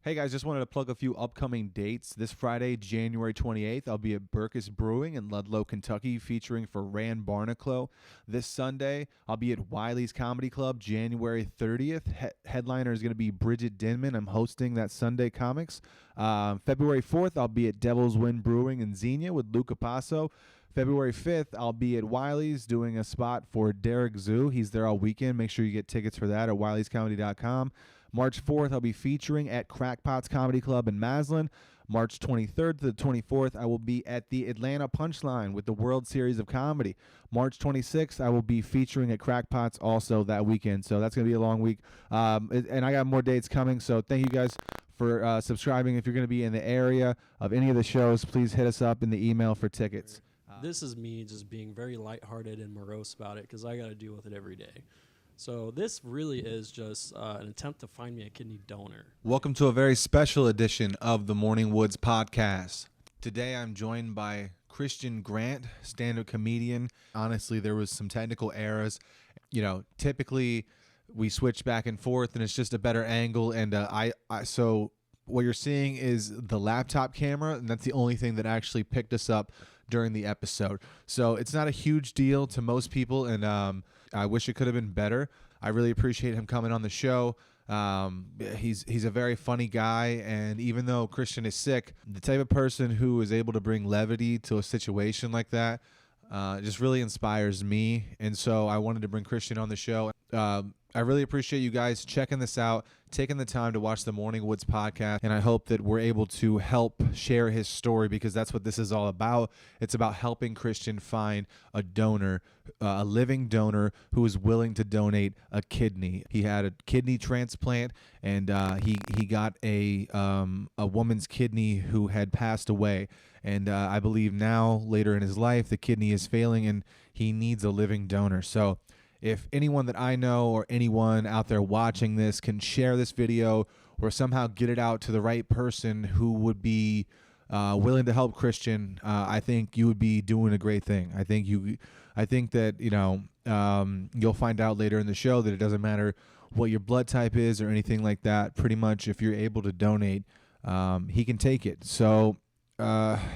Hey guys, just wanted to plug a few upcoming dates. This Friday, January 28th, I'll be at Burkus Brewing in Ludlow, Kentucky, featuring for Rand Barnacle. This Sunday, I'll be at Wiley's Comedy Club, January 30th. Headliner is going to be Bridget Denman. I'm hosting that Sunday comics. February 4th, I'll be at Devil's Wind Brewing in Xenia with Luca Passo. February 5th, I'll be at Wiley's doing a spot for Derek Zoo. He's there all weekend. Make sure you get tickets for that at wileyscomedy.com. March 4th, I'll be featuring at Crackpots Comedy Club in Maslin. March 23rd to the 24th, I will be at the Atlanta Punchline with the World Series of Comedy. March 26th, I will be featuring at Crackpots also that weekend. So that's going to be a long week. And I got more dates coming. So thank you guys for subscribing. If you're going to be in the area of any of the shows, please hit us up in the email for tickets. This is me just being very lighthearted and morose about it because I got to deal with it every day. So this really is just an attempt to find me a kidney donor. Welcome to a very special edition of the Morning Woods podcast. Today I'm joined by Christian Grant, stand-up comedian. Honestly, there was some technical errors. You know, typically we switch back and forth and it's just a better angle. And so what you're seeing is the laptop camera, and that's the only thing that actually picked us up during the episode. So it's not a huge deal to most people, and I wish it could have been better. I really appreciate him coming on the show. He's a very funny guy, and even though Christian is sick, the type of person who is able to bring levity to a situation like that just really inspires me. And so I wanted to bring Christian on the show. I really appreciate you guys checking this out, taking the time to watch the Morning Woods podcast, and I hope that we're able to help share his story because that's what this is all about. It's about helping Christian find a donor, a living donor who is willing to donate a kidney. He had a kidney transplant, and he got a woman's kidney who had passed away. And I believe now, later in his life, the kidney is failing and he needs a living donor. So if anyone that I know or anyone out there watching this can share this video or somehow get it out to the right person who would be willing to help Christian, I think you would be doing a great thing. I think that, you know, you'll find out later in the show that it doesn't matter what your blood type is or anything like that. Pretty much if you're able to donate, he can take it. So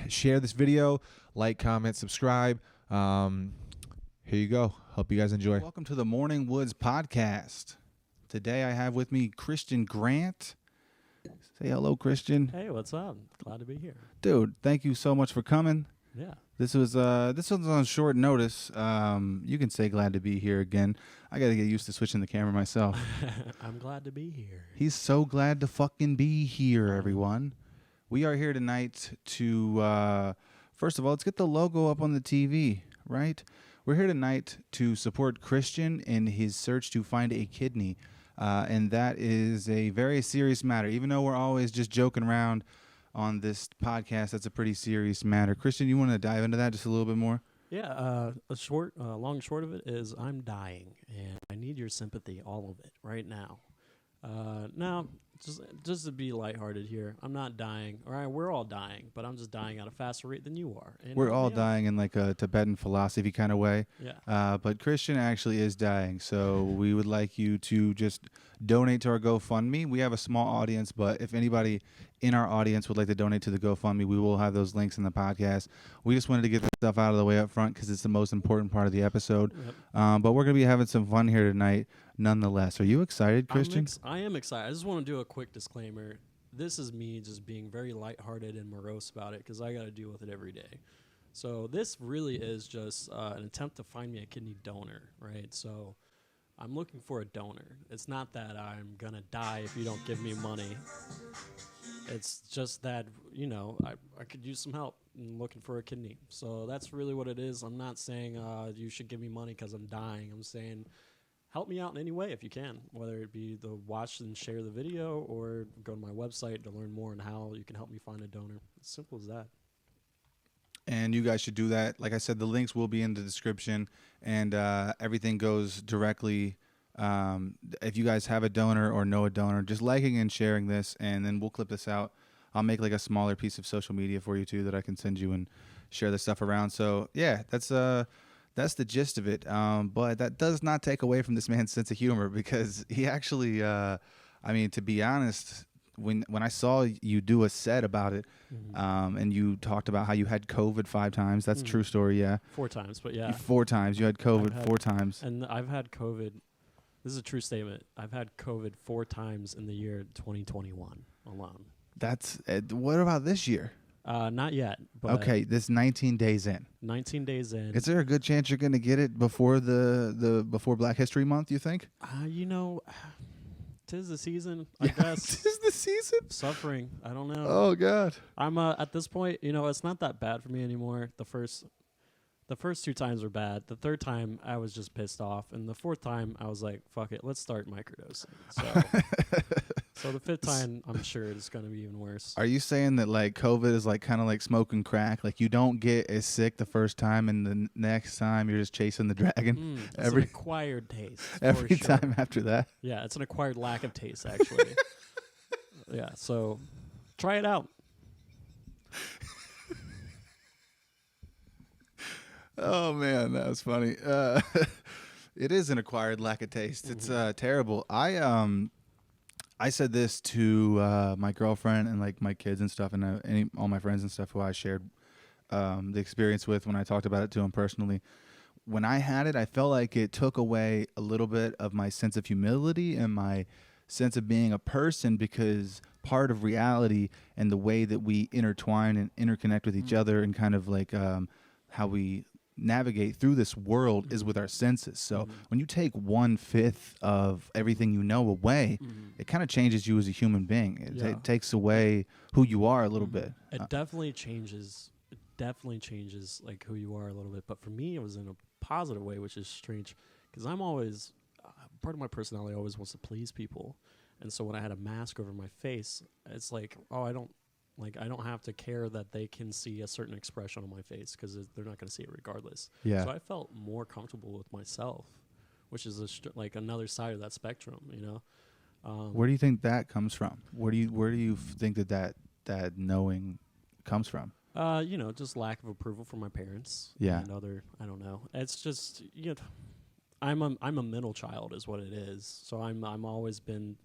share this video, like, comment, subscribe. Here you go. Hope you guys enjoy. Welcome to the Morning Woods podcast. Today I have with me Christian Grant. Say hello, Christian. Hey, what's up? Glad to be here. Dude, thank you so much for coming. Yeah. This was on short notice. You can say glad to be here again. I got to get used to switching the camera myself. I'm glad to be here. He's so glad to fucking be here, everyone. We are here tonight to, first of all, let's get the logo up on the TV, right? We're here tonight to support Christian in his search to find a kidney, and that is a very serious matter. Even though we're always just joking around on this podcast, that's a pretty serious matter. Christian, you want to dive into that just a little bit more? Yeah, long and short of it is I'm dying, and I need your sympathy, all of it, right now. Now, just to be lighthearted here, I'm not dying. All right, we're all dying, but I'm just dying at a faster rate than you are. And we're all dying in like a Tibetan philosophy kind of way. Yeah. But Christian actually is dying, so we would like you to just donate to our GoFundMe. We have a small audience, but if anybody in our audience would like to donate to the GoFundMe, we will have those links in the podcast. We just wanted to get this stuff out of the way up front because it's the most important part of the episode. Yep. But we're going to be having some fun here tonight nonetheless. Are you excited, Christian? I am excited. I just want to do a quick disclaimer. This is me just being very lighthearted and morose about it because I got to deal with it every day. So this really is just an attempt to find me a kidney donor, right? So I'm looking for a donor. It's not that I'm going to die if you don't give me money. It's just that, you know, I could use some help in looking for a kidney. So that's really what it is. I'm not saying you should give me money because I'm dying. I'm saying help me out in any way if you can, whether it be the watch and share the video or go to my website to learn more on how you can help me find a donor. It's simple as that. And you guys should do that. Like I said, the links will be in the description, and everything goes directly. If you guys have a donor or know a donor, just liking and sharing this, and then we'll clip this out. I'll make like a smaller piece of social media for you too that I can send you and share this stuff around. So yeah, that's the gist of it. But that does not take away from this man's sense of humor because he actually, I mean, to be honest, when I saw you do a set about it, Mm-hmm. and you talked about how you had COVID 5 times. That's a true story. Yeah. 4 times, but yeah. 4 times. You had COVID 4 times. And I've had COVID. This is a true statement. I've had COVID 4 times in the year 2021 alone. That's what about this year? Not yet. But Okay, this 19 days in. 19 days in. Is there a good chance you're going to get it before before Black History Month, you think? You know, 'tis the season, I guess. 'Tis the season? Suffering. I don't know. Oh, God. I'm at this point, it's not that bad for me anymore. The first 2 times were bad. The third time I was just pissed off, and the fourth time I was like, "Fuck it, let's start microdosing." So the fifth time, I'm sure it's gonna be even worse. Are you saying that like COVID is like kind of like smoking crack? Like you don't get as sick the first time, and the next time you're just chasing the dragon. It's an acquired taste. Every for sure. time after that. Yeah, it's an acquired lack of taste, actually. Yeah, so try it out. Oh man, that was funny. It is an acquired lack of taste. It's terrible. I said this to my girlfriend and like my kids and stuff, and all my friends and stuff who I shared the experience with when I talked about it to them personally. When I had it, I felt like it took away a little bit of my sense of humility and my sense of being a person, because part of reality and the way that we intertwine and interconnect with each other and kind of like how we navigate through this world is with our senses. So when you take 1/5 of everything you know away, it kind of changes you as a human being. It takes away who you are a little bit. It definitely changes. It definitely changes like who you are a little bit. But for me, it was in a positive way, which is strange, because I'm always part of my personality always wants to please people, and so when I had a mask over my face, it's like, oh, I don't have to care that they can see a certain expression on my face, because they're not going to see it regardless. Yeah. So I felt more comfortable with myself, which is like another side of that spectrum, Where do you think that comes from? Where do you think that knowing comes from? Just lack of approval from my parents. Yeah. And I don't know. It's just, I'm a middle child is what it is. So I'm always been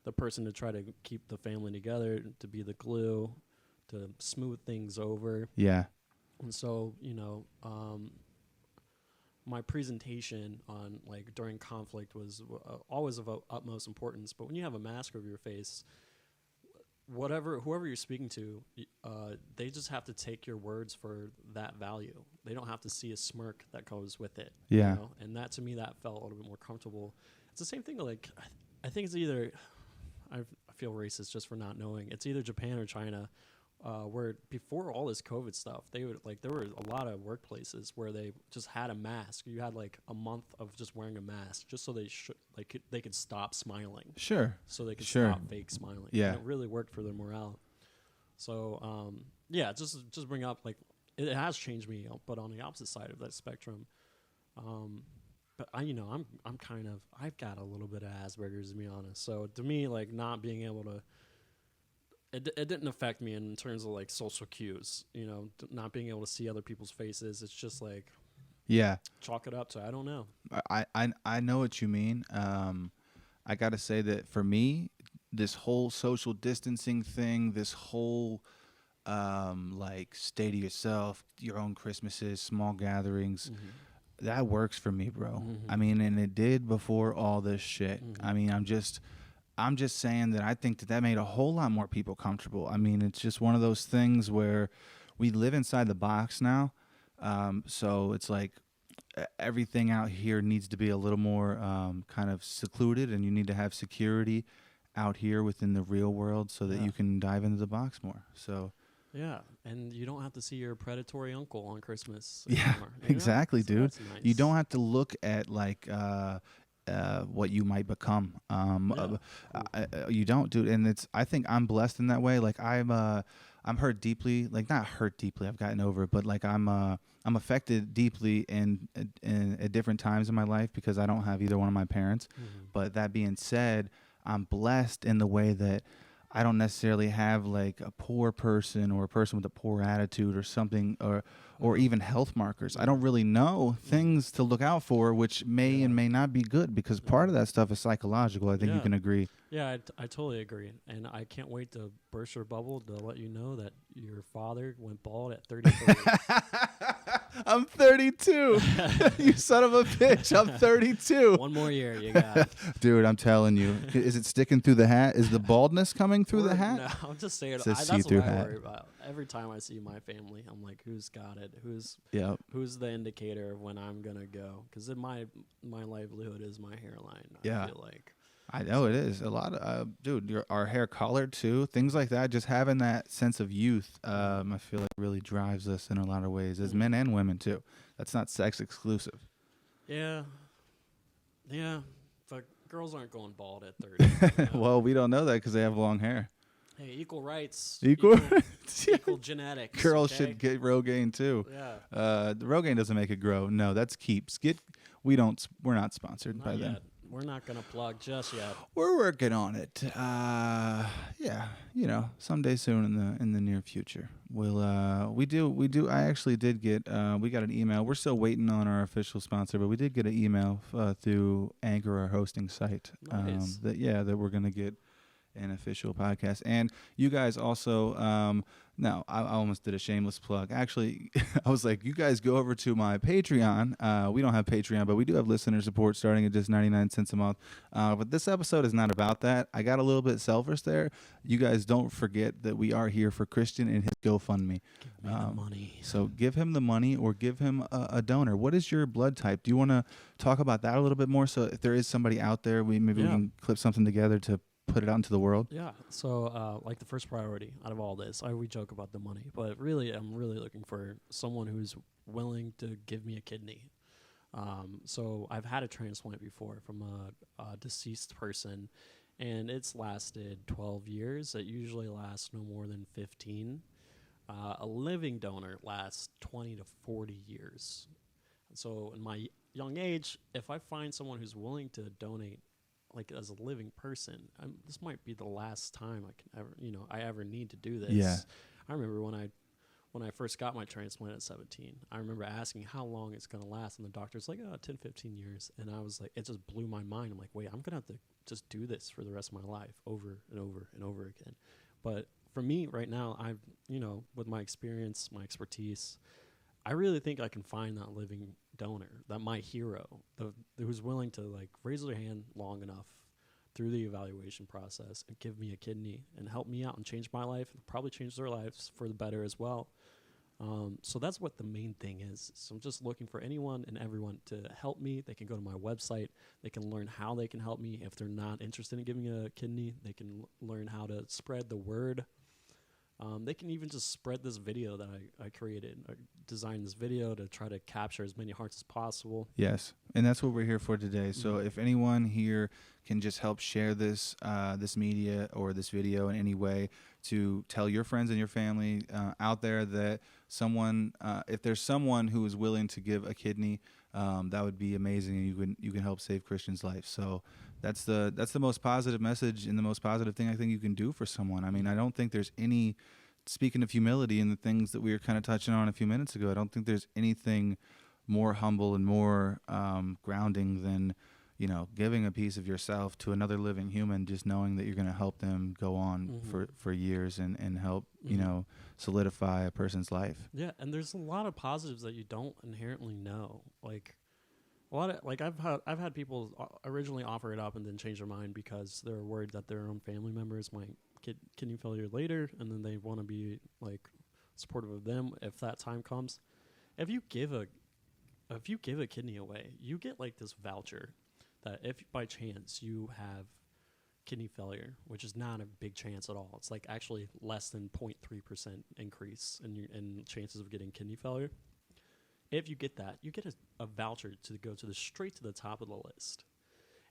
the person to try to keep the family together, to be the glue, to smooth things over. Yeah. And so, my presentation on like during conflict was always of utmost importance. But when you have a mask over your face, whoever you're speaking to, they just have to take your words for that value. They don't have to see a smirk that goes with it. Yeah. And that, to me, that felt a little bit more comfortable. It's the same thing. Like, I think it's either, I feel racist just for not knowing. It's either Japan or China, where before all this COVID stuff, they would there were a lot of workplaces where they just had a mask. You had like a month of just wearing a mask, just so they could stop smiling. Sure. So they could stop fake smiling. Yeah. And it really worked for their morale. So just bring up, like, it has changed me, but on the opposite side of that spectrum. But I'm kind of, I've got a little bit of Asperger's, to be honest. So to me, like, not being able to, it didn't affect me in terms of like social cues, not being able to see other people's faces. It's just like, yeah, chalk it up to, I don't know. I know what you mean. I got to say that for me, this whole social distancing thing, this whole like stay to yourself, your own Christmases, small gatherings, that works for me, bro. I mean, and it did before all this shit. I mean, I'm just saying that I think that made a whole lot more people comfortable. I mean, it's just one of those things where we live inside the box now. So it's like everything out here needs to be a little more kind of secluded, and you need to have security out here within the real world so that you can dive into the box more. So yeah, and you don't have to see your predatory uncle on Christmas anymore, exactly, so dude. Nice. You don't have to look at like what you might become. You don't, dude. And I think I'm blessed in that way. Like I'm hurt deeply, like not hurt deeply, I've gotten over it, but like I'm affected deeply in at different times in my life because I don't have either one of my parents. But that being said, I'm blessed in the way that I don't necessarily have like a poor person or a person with a poor attitude or something, or even health markers. I don't really know things to look out for, which may and may not be good, because part of that stuff is psychological. I think you can agree. Yeah, I totally agree. And I can't wait to burst your bubble to let you know that your father went bald at 33. I'm 32. You son of a bitch. I'm 32. One more year, you got it. Dude, I'm telling you. Is it sticking through the hat? Is the baldness coming through the hat? No, I'm just saying. It's a That's see-through what I hat. worry about. Every time I see my family, I'm like, who's got it? Who's the indicator of when I'm going to go? Because my livelihood is my hairline, I feel like. I know it is a lot of dude. Our hair colored too, things like that. Just having that sense of youth, I feel like really drives us in a lot of ways, as men and women too. That's not sex exclusive. Yeah, but girls aren't going bald at 30. You know? Well, we don't know that because they have long hair. Hey, equal rights. Equal genetics. Girls should get Rogaine too. Yeah. The Rogaine doesn't make it grow. No, that's Keeps. We're not sponsored by them. We're not gonna plug just yet. We're working on it. Someday soon in the near future. We do. I actually did get. We got an email. We're still waiting on our official sponsor, but we did get an email through Anchor, our hosting site. Nice. That we're gonna get an official podcast. And you guys also. No, I almost did a shameless plug. Actually, I was like, you guys go over to my Patreon. We don't have Patreon, but we do have listener support starting at just 99 cents a month. But this episode is not about that. I got a little bit selfish there. You guys don't forget that we are here for Christian and his GoFundMe. Give me the money. So give him the money or give him a donor. What is your blood type? Do you want to talk about that a little bit more? So if there is somebody out there, we can clip something together to put it out into the world. Yeah. So, like the first priority out of all this, we joke about the money, but really, I'm really looking for someone who's willing to give me a kidney. So I've had a transplant before from a deceased person, and it's lasted 12 years. It usually lasts no more than 15. A living donor lasts 20 to 40 years. So in my young age, if I find someone who's willing to donate, like as a living person, this might be the last time I ever need to do this. Yeah. I remember when I first got my transplant at 17, I remember asking how long it's going to last, and the doctor's like, 10, 15 years. And I was like, it just blew my mind. I'm like, wait, I'm going to have to just do this for the rest of my life over and over and over again. But for me right now, with my experience, my expertise, I really think I can find that living donor, that my hero, who's willing to like raise their hand long enough through the evaluation process and give me a kidney and help me out and change my life and probably change their lives for the better as well. So that's what the main thing is. So I'm just looking for anyone and everyone to help me. They can go to my website. They can learn how they can help me. If they're not interested in giving a kidney, they can learn how to spread the word. They can even just spread this video that I created. I designed this video to try to capture as many hearts as possible. Yes, and that's what we're here for today. So if anyone here can just help share this media or this video in any way to tell your friends and your family out there that if there's someone who is willing to give a kidney, that would be amazing, and you can help save Christian's life. So that's the most positive message and the most positive thing I think you can do for someone. I mean, I don't think there's any, speaking of humility and the things that we were kind of touching on a few minutes ago, I don't think there's anything more humble and more grounding than, giving a piece of yourself to another living human, just knowing that you're going to help them go on for years and help, solidify a person's life. Yeah, and there's a lot of positives that you don't inherently know. Like a lot of I've had people originally offer it up and then change their mind because they're worried that their own family members might get kidney failure later, and then they want to be like supportive of them if that time comes. If you give a kidney away, you get like this voucher that if by chance you have kidney failure, which is not a big chance at all, it's like actually less than 0.3% increase in chances of getting kidney failure. If you get that, you get a voucher to go straight to the top of the list.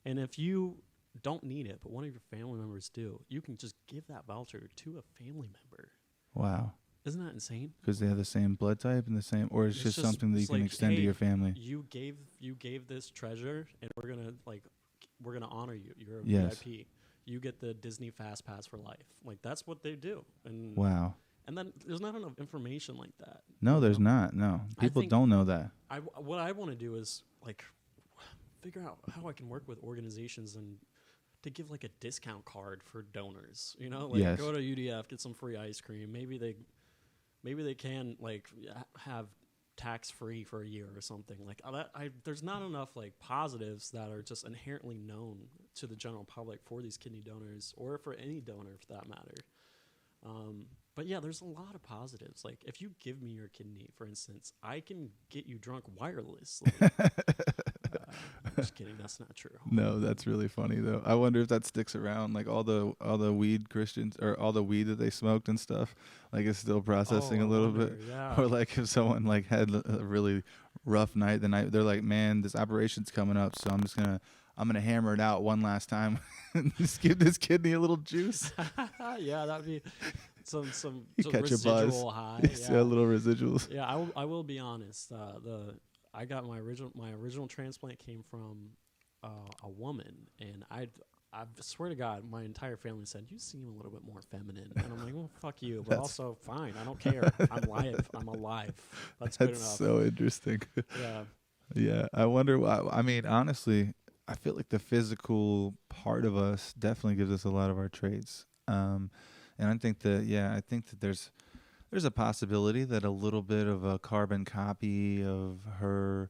And if you don't need it, but one of your family members do, you can just give that voucher to a family member. Wow. Isn't that insane? Because they have the same blood type and the same, or it's just something that you can extend to your family. You gave this treasure, and we're gonna honor you. You're a Yes. VIP. you get the Disney Fast Pass for life. Like that's what they do. And Wow. and then there's not enough information like that. No, you there's know? not. No, people think- don't know that. What I want to do is like figure out how I can work with organizations and to give like a discount card for donors. You know, like Yes. go to UDF, get some free ice cream. Maybe they can like have tax free for a year or something. Like there's not enough like positives that are just inherently known to the general public for these kidney donors or for any donor for that matter. But yeah, there's a lot of positives. Like if you give me your kidney, for instance, I can get you drunk wirelessly. I'm just kidding. That's not true. No, that's really funny though. I wonder if that sticks around, like all the weed Christians or all the weed that they smoked and stuff, like it's still processing Oh, a little wonder, bit. yeah. Or like if someone like had a really rough night the night, they're like, man, this operation's coming up, so I'm gonna hammer it out one last time and just give this kidney a little juice. Yeah, that'd be some You catch a buzz. residual high. Yeah, little residuals. Yeah, I will be honest. I got my original transplant came from a woman, and I swear to God, my entire family said you seem a little bit more feminine, and I'm like, well, fuck you, but also fine, I don't care. I'm alive. That's good enough. So interesting. Yeah. Yeah, I wonder why. I mean, honestly, I feel like the physical part of us definitely gives us a lot of our traits. And I think that there's a possibility that a little bit of a carbon copy of her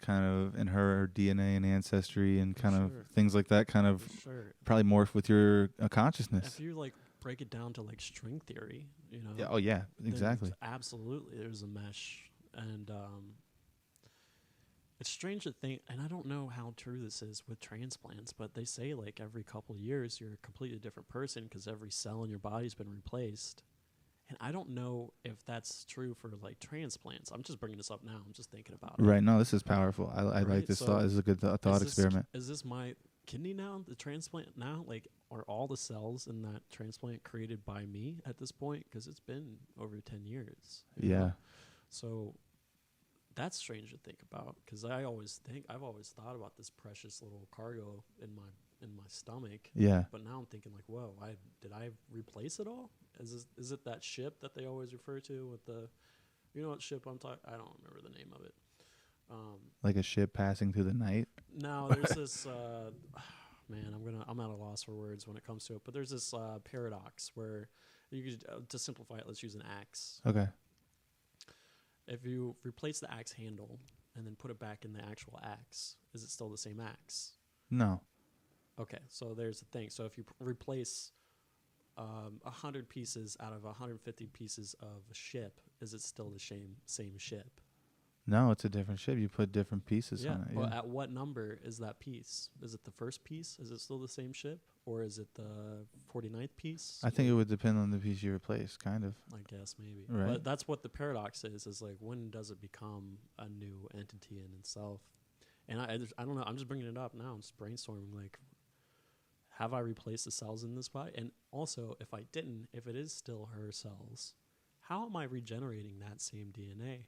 kind of in her DNA and ancestry and kind of things like that kind of probably morph with your consciousness. If you like break it down to like string theory, you know. Yeah, oh yeah, exactly. Absolutely, there's a mesh, and it's strange to think, and I don't know how true this is with transplants, but they say like every couple of years you're a completely different person because every cell in your body's been replaced. And I don't know if that's true for like transplants. I'm just bringing this up now. I'm just thinking about it. Right. No, this is powerful. I Right, like this so thought. This is a good thought experiment. Is this my kidney now, the transplant now? Like, are all the cells in that transplant created by me at this point? Because it's been over 10 years. you Yeah. know? So that's strange to think about because I've always thought about this precious little cargo in my stomach. Yeah. But now I'm thinking like, whoa, did I replace it all? Is it that ship that they always refer to with the, you know what ship I'm talking? I don't remember the name of it. Like a ship passing through the night. No, there's this. Man, I'm at a loss for words when it comes to it. But there's this paradox where you could to simplify it. Let's use an axe. Okay. If you replace the axe handle and then put it back in the actual axe, is it still the same axe? No. Okay, so there's the thing. So if you replace 100 pieces out of 150 pieces of a ship, is it still the same ship? No, it's a different ship. You put different pieces on it. Well, Yeah. at what number is that piece? Is it the first piece? Is it still the same ship? Or is it the 49th piece? I think it would depend on the piece you replace, kind of. I guess maybe. Right. But that's what the paradox is like when does it become a new entity in itself? And I don't know. I'm just bringing it up now. I'm just brainstorming like, have I replaced the cells in this body? And also, if I didn't, if it is still her cells, how am I regenerating that same DNA?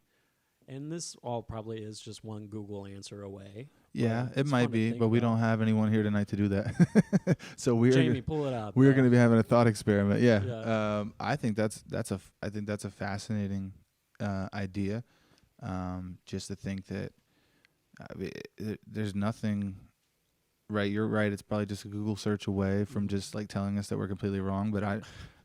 And this all probably is just one Google answer away. Yeah, But it it's might fun to be, think but we about. don't have anyone here tonight to do that. So Jamie, pull it up. we're going to be having a thought experiment. Yeah. Yeah. I think that's a fascinating idea. Just to think that there's nothing. Right, you're right. It's probably just a Google search away from just like telling us that we're completely wrong. But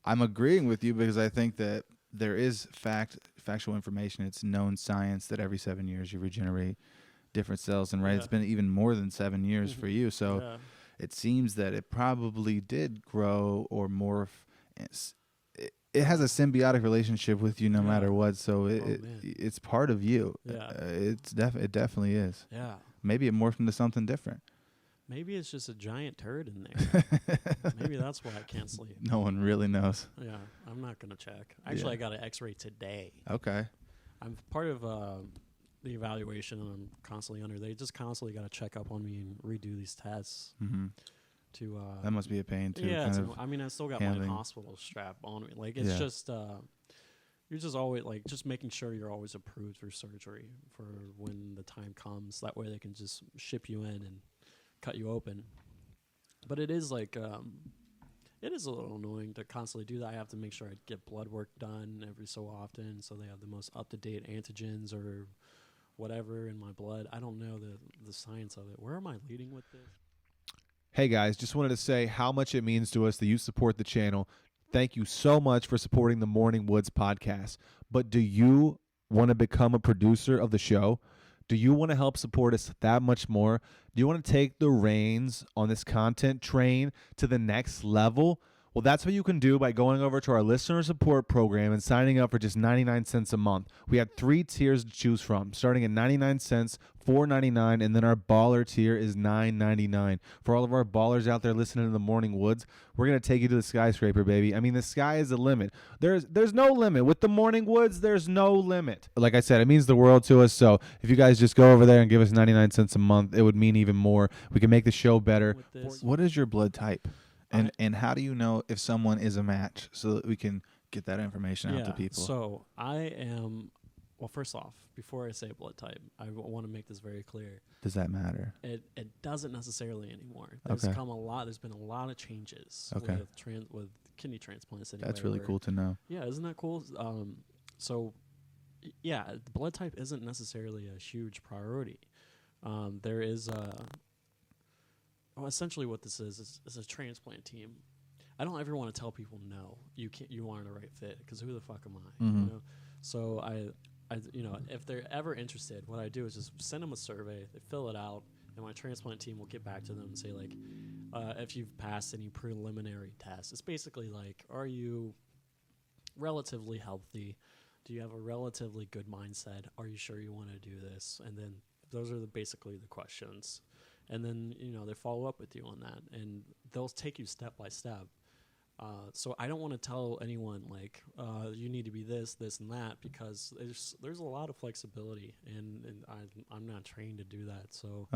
I'm agreeing with you because I think that there is factual information. It's known science that every 7 years you regenerate different cells, and it's been even more than 7 years for you. So it seems that it probably did grow or morph. It has a symbiotic relationship with you no matter what. So it's part of you. Yeah. It definitely is. Yeah. Maybe it morphed into something different. Maybe it's just a giant turd in there. Maybe that's why I can't sleep. No one really knows. Yeah, I'm not going to check. Actually, I got an x-ray today. Okay. I'm part of the evaluation I'm constantly under. They just constantly got to check up on me and redo these tests. Mm-hmm. To that must be a pain too. Yeah, kind of I still got handling. my hospital strap on me. Like, it's just, you're just always, like, just making sure you're always approved for surgery for when the time comes. That way they can just ship you in and cut you open. But it is like It is a little annoying to constantly do that. I have to make sure I get blood work done every so often, so they have the most up-to-date antigens or whatever in my blood. I don't know the science of it. Where am I leading with this? Hey guys, just wanted to say how much it means to us that you support the channel. Thank you so much for supporting the Morning Woods podcast. But do you want to become a producer of the show? Do you want to help support us that much more? Do you want to take the reins on this content train to the next level? Well, that's what you can do by going over to our listener support program and signing up for just 99 cents a month. We have 3 tiers to choose from, starting at 99 cents, $4.99, and then our baller tier is $9.99. For all of our ballers out there listening to the Morning Woods, we're going to take you to the skyscraper, baby. I mean, the sky is the limit. There's no limit. With the Morning Woods, there's no limit. Like I said, it means the world to us, so if you guys just go over there and give us 99 cents a month, it would mean even more. We can make the show better. What is your blood type? And how do you know if someone is a match so that we can get that information out to people? So I am, well, first off, before I say blood type, I want to make this very clear. Does that matter? It doesn't necessarily anymore. There's been a lot of changes with kidney transplants anyway. That's really cool to know. Yeah, isn't that cool? The blood type isn't necessarily a huge priority. There is essentially what this is a transplant team. I don't ever want to tell people no, you aren't the right fit, because who the fuck am I? Mm-hmm. You know? So I if they're ever interested, what I do is just send them a survey, they fill it out, and my transplant team will get back to them and say like, if you've passed any preliminary tests. It's basically like, are you relatively healthy? Do you have a relatively good mindset? Are you sure you want to do this? And then those are basically the questions. And then, they follow up with you on that, and they'll take you step by step. So I don't want to tell anyone like, you need to be this, and that, because there's a lot of flexibility, and I'm not trained to do that. So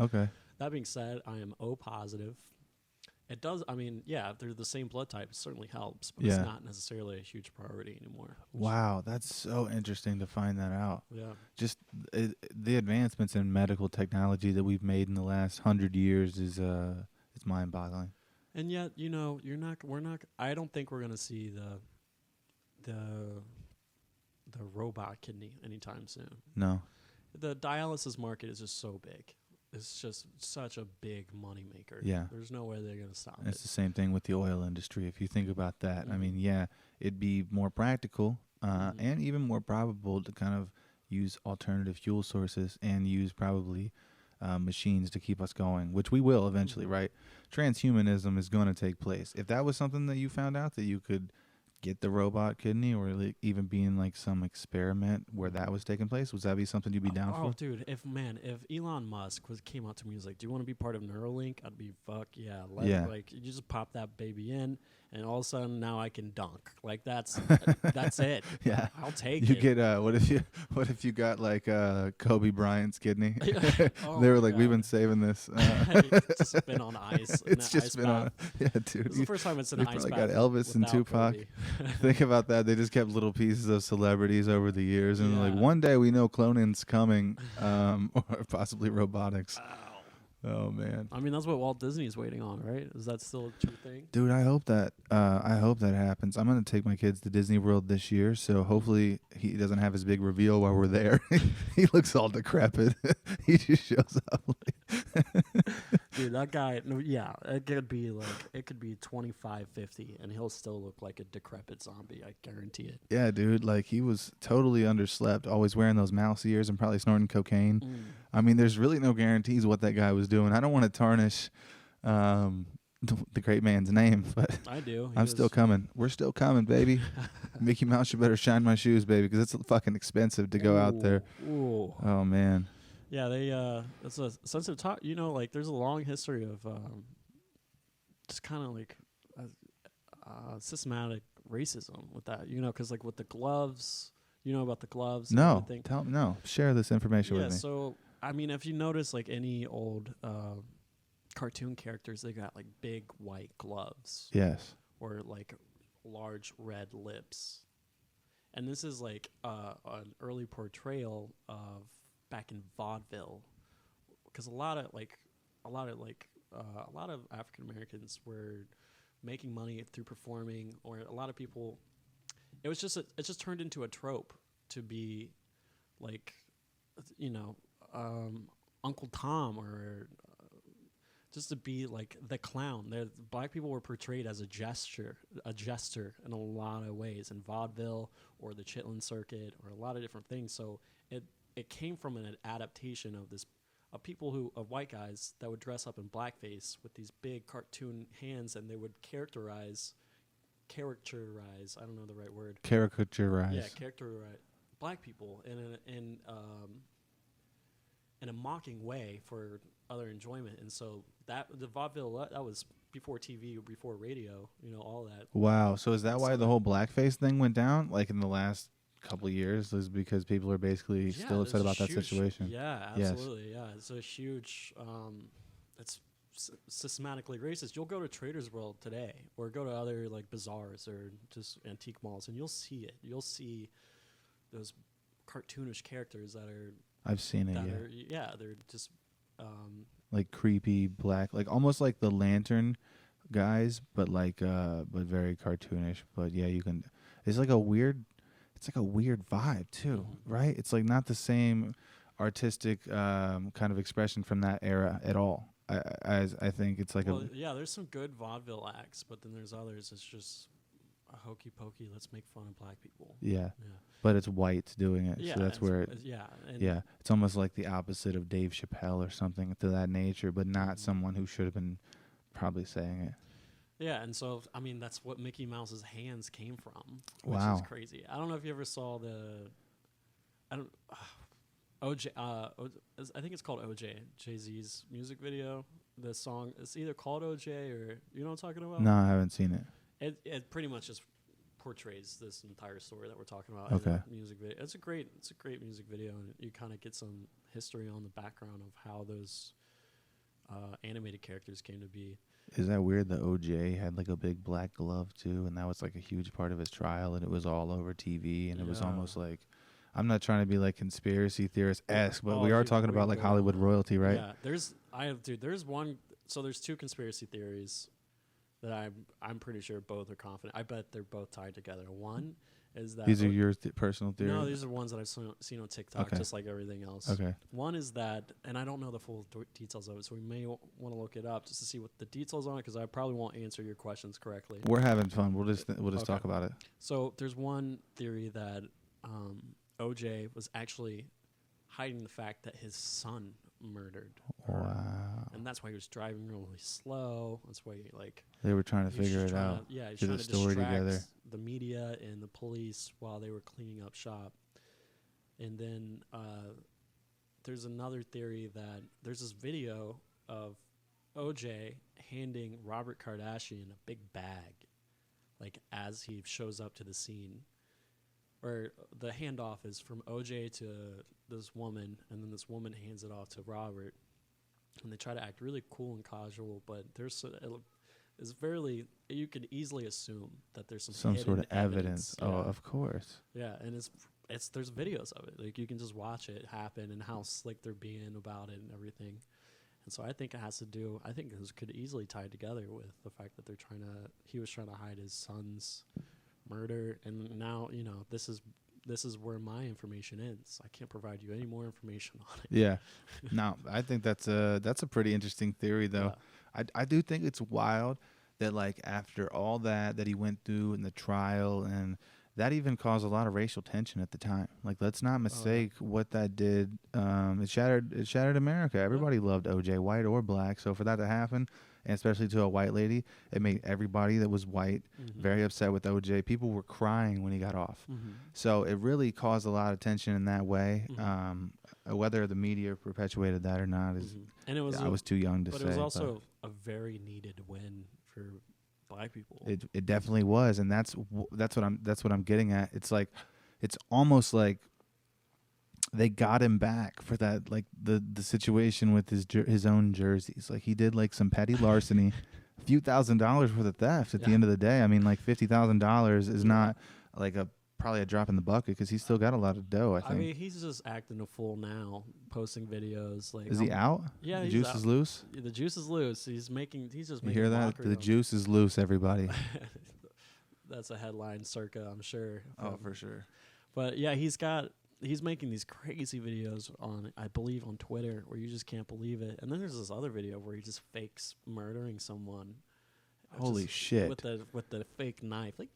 that being said, I am O positive. It does. I mean, if they're the same blood type, it certainly helps, but it's not necessarily a huge priority anymore. Wow, that's so interesting to find that out. Yeah. Just the advancements in medical technology that we've made in the last 100 years is it's mind-boggling. And yet, we're not. I don't think we're gonna see the robot kidney anytime soon. No. The dialysis market is just so big. It's just such a big money maker. Yeah. There's no way they're going to stop It's the same thing with the oil industry. If you think about that, I mean, it'd be more practical and even more probable to kind of use alternative fuel sources and use probably machines to keep us going, which we will eventually, right? Transhumanism is going to take place. If that was something that you found out that you could get the robot kidney, or even be in like some experiment where that was taking place, would that be something you'd be down for? Oh, dude, if Elon Musk came out to me and was like, "Do you want to be part of Neuralink?" I'd be fuck yeah. Like you just pop that baby in, and all of a sudden now I can dunk. Like that's it. Yeah, I'll take you it. get what if you got like Kobe Bryant's kidney? Oh they were like, God. "We've been saving this." It's just been on ice. It's just been on. Yeah, dude. It's the first time it's in They an ice probably bath. got Elvis and Tupac. Think about that. They just kept little pieces of celebrities over the years, and like one day we know cloning's coming, or possibly robotics. Oh man. I mean, that's what Walt Disney's waiting on, right? Is that still a true thing? Dude, I hope that happens. I'm gonna take my kids to Disney World this year, so hopefully he doesn't have his big reveal while we're there. He looks all decrepit. He just shows up. Dude, that guy, it could be 25, 50, and he'll still look like a decrepit zombie. I guarantee it. Yeah, dude, like he was totally underslept, always wearing those mouse ears and probably snorting cocaine. I mean, there's really no guarantees what that guy was doing. I don't want to tarnish the great man's name, but I do. I'm still coming. We're still coming, baby. Mickey Mouse, you better shine my shoes, baby, because it's fucking expensive to go out there. Ooh. Oh, man. Yeah, it's a sensitive talk. Like there's a long history of just kind of like systematic racism with that, because like with the gloves, about the gloves. No, share this information with me. Yeah, so I mean, if you notice like any old cartoon characters, they got like big white gloves. Yes. Or like large red lips, and this is like an early portrayal of back in vaudeville, because a lot of African Americans were making money through performing, or a lot of people, it just turned into a trope to be like, you know, Uncle Tom, or just to be like the clown. Black people were portrayed as a jester in a lot of ways, in vaudeville or the Chitlin circuit or a lot of different things. So it came from an adaptation of white guys that would dress up in blackface with these big cartoon hands, and they would characterize, I don't know the right word. Caricaturize. Yeah, characterize black people in a mocking way for other enjoyment. And so that the vaudeville, that was before TV or before radio, all that. Wow. So is that why the whole blackface thing went down, like in the last couple of years, is because people are basically still upset about that situation? Yeah, absolutely. Yes. Yeah, it's a huge, it's systematically racist. You'll go to Trader's World today, or go to other like bazaars or just antique malls, and you'll see it. You'll see those cartoonish characters that are. I've seen it. They're just like creepy black, like almost like the Lantern guys, but like but very cartoonish. But yeah, you can. It's like a weird vibe too, right? It's like not the same artistic kind of expression from that era at all. I think it's like there's some good vaudeville acts, but then there's others. It's just a hokey pokey. Let's make fun of black people. Yeah. But it's whites doing it, so that's where it's almost like the opposite of Dave Chappelle or something to that nature, but not someone who should have been probably saying it. Yeah, and so I mean that's what Mickey Mouse's hands came from, which wow. is crazy. I don't know if you ever saw OJ. I think it's called OJ. Jay-Z's music video. The song, it's either called OJ or, you know what I'm talking about? No, I haven't seen it. It pretty much just portrays this entire story that we're talking about. Okay. In a music video. It's a great music video, and you kind of get some history on the background of how those animated characters came to be. Is that weird that OJ had like a big black glove too, and that was like a huge part of his trial, and it was all over TV, and it was almost like, I'm not trying to be like conspiracy theorist-esque, but we are talking about like Hollywood royalty, right? Yeah, there's one. So there's two conspiracy theories that I'm pretty sure both are confident. I bet they're both tied together. One is that these are your personal theories. No, these are ones that I've seen on TikTok, just like everything else. Okay. One is that, and I don't know the full details of it, so we may want to look it up just to see what the details on it, because I probably won't answer your questions correctly. We're having fun. We'll just talk about it. So there's one theory that OJ was actually hiding the fact that his son murdered her. Wow. And that's why he was driving really slow. That's why they were trying to figure it out. Yeah, he was Get trying the to story distract together. the media and the police while they were cleaning up shop. And then there's another theory that there's this video of OJ handing Robert Kardashian a big bag, like as he shows up to the scene. Or the handoff is from OJ to this woman, and then this woman hands it off to Robert, and they try to act really cool and casual, but you could easily assume that there's some sort of evidence. Yeah. Oh, of course. Yeah, and there's videos of it. Like you can just watch it happen and how slick they're being about it and everything. And so I think this could easily tie together with the fact that he was trying to hide his son's murder, and now this is where my information ends. I can't provide you any more information on it. Yeah. No, I think that's a pretty interesting theory though. Yeah. I do think it's wild that like after all that he went through in the trial, and that even caused a lot of racial tension at the time. Like let's not mistake what that did. It shattered America. Everybody loved OJ, white or black. So for that to happen, and especially to a white lady, it made everybody that was white very upset with OJ. People were crying when he got off. So it really caused a lot of tension in that way. Whether the media perpetuated that or not and I was too young to say. But it was also a very needed win for black people. It definitely was, and that's what I'm getting at. It's like, it's almost like they got him back for that, like the situation with his own jerseys. Like he did like some petty larceny, a few $1,000s for the theft. At the end of the day, I mean, like $50,000 is not like a probably a drop in the bucket because he's still got a lot of dough. I think. I mean, he's just acting a fool now, posting videos. Like, Is he out? Yeah, the he's juice out. is loose. The juice is loose. He's just You making hear that? mockery The of- juice is loose, everybody. That's a headline, circa, I'm sure. Oh, for sure. But yeah, he's making these crazy videos on, I believe, on Twitter, where you just can't believe it. And then there's this other video where he just fakes murdering someone. Holy shit. With the fake knife, like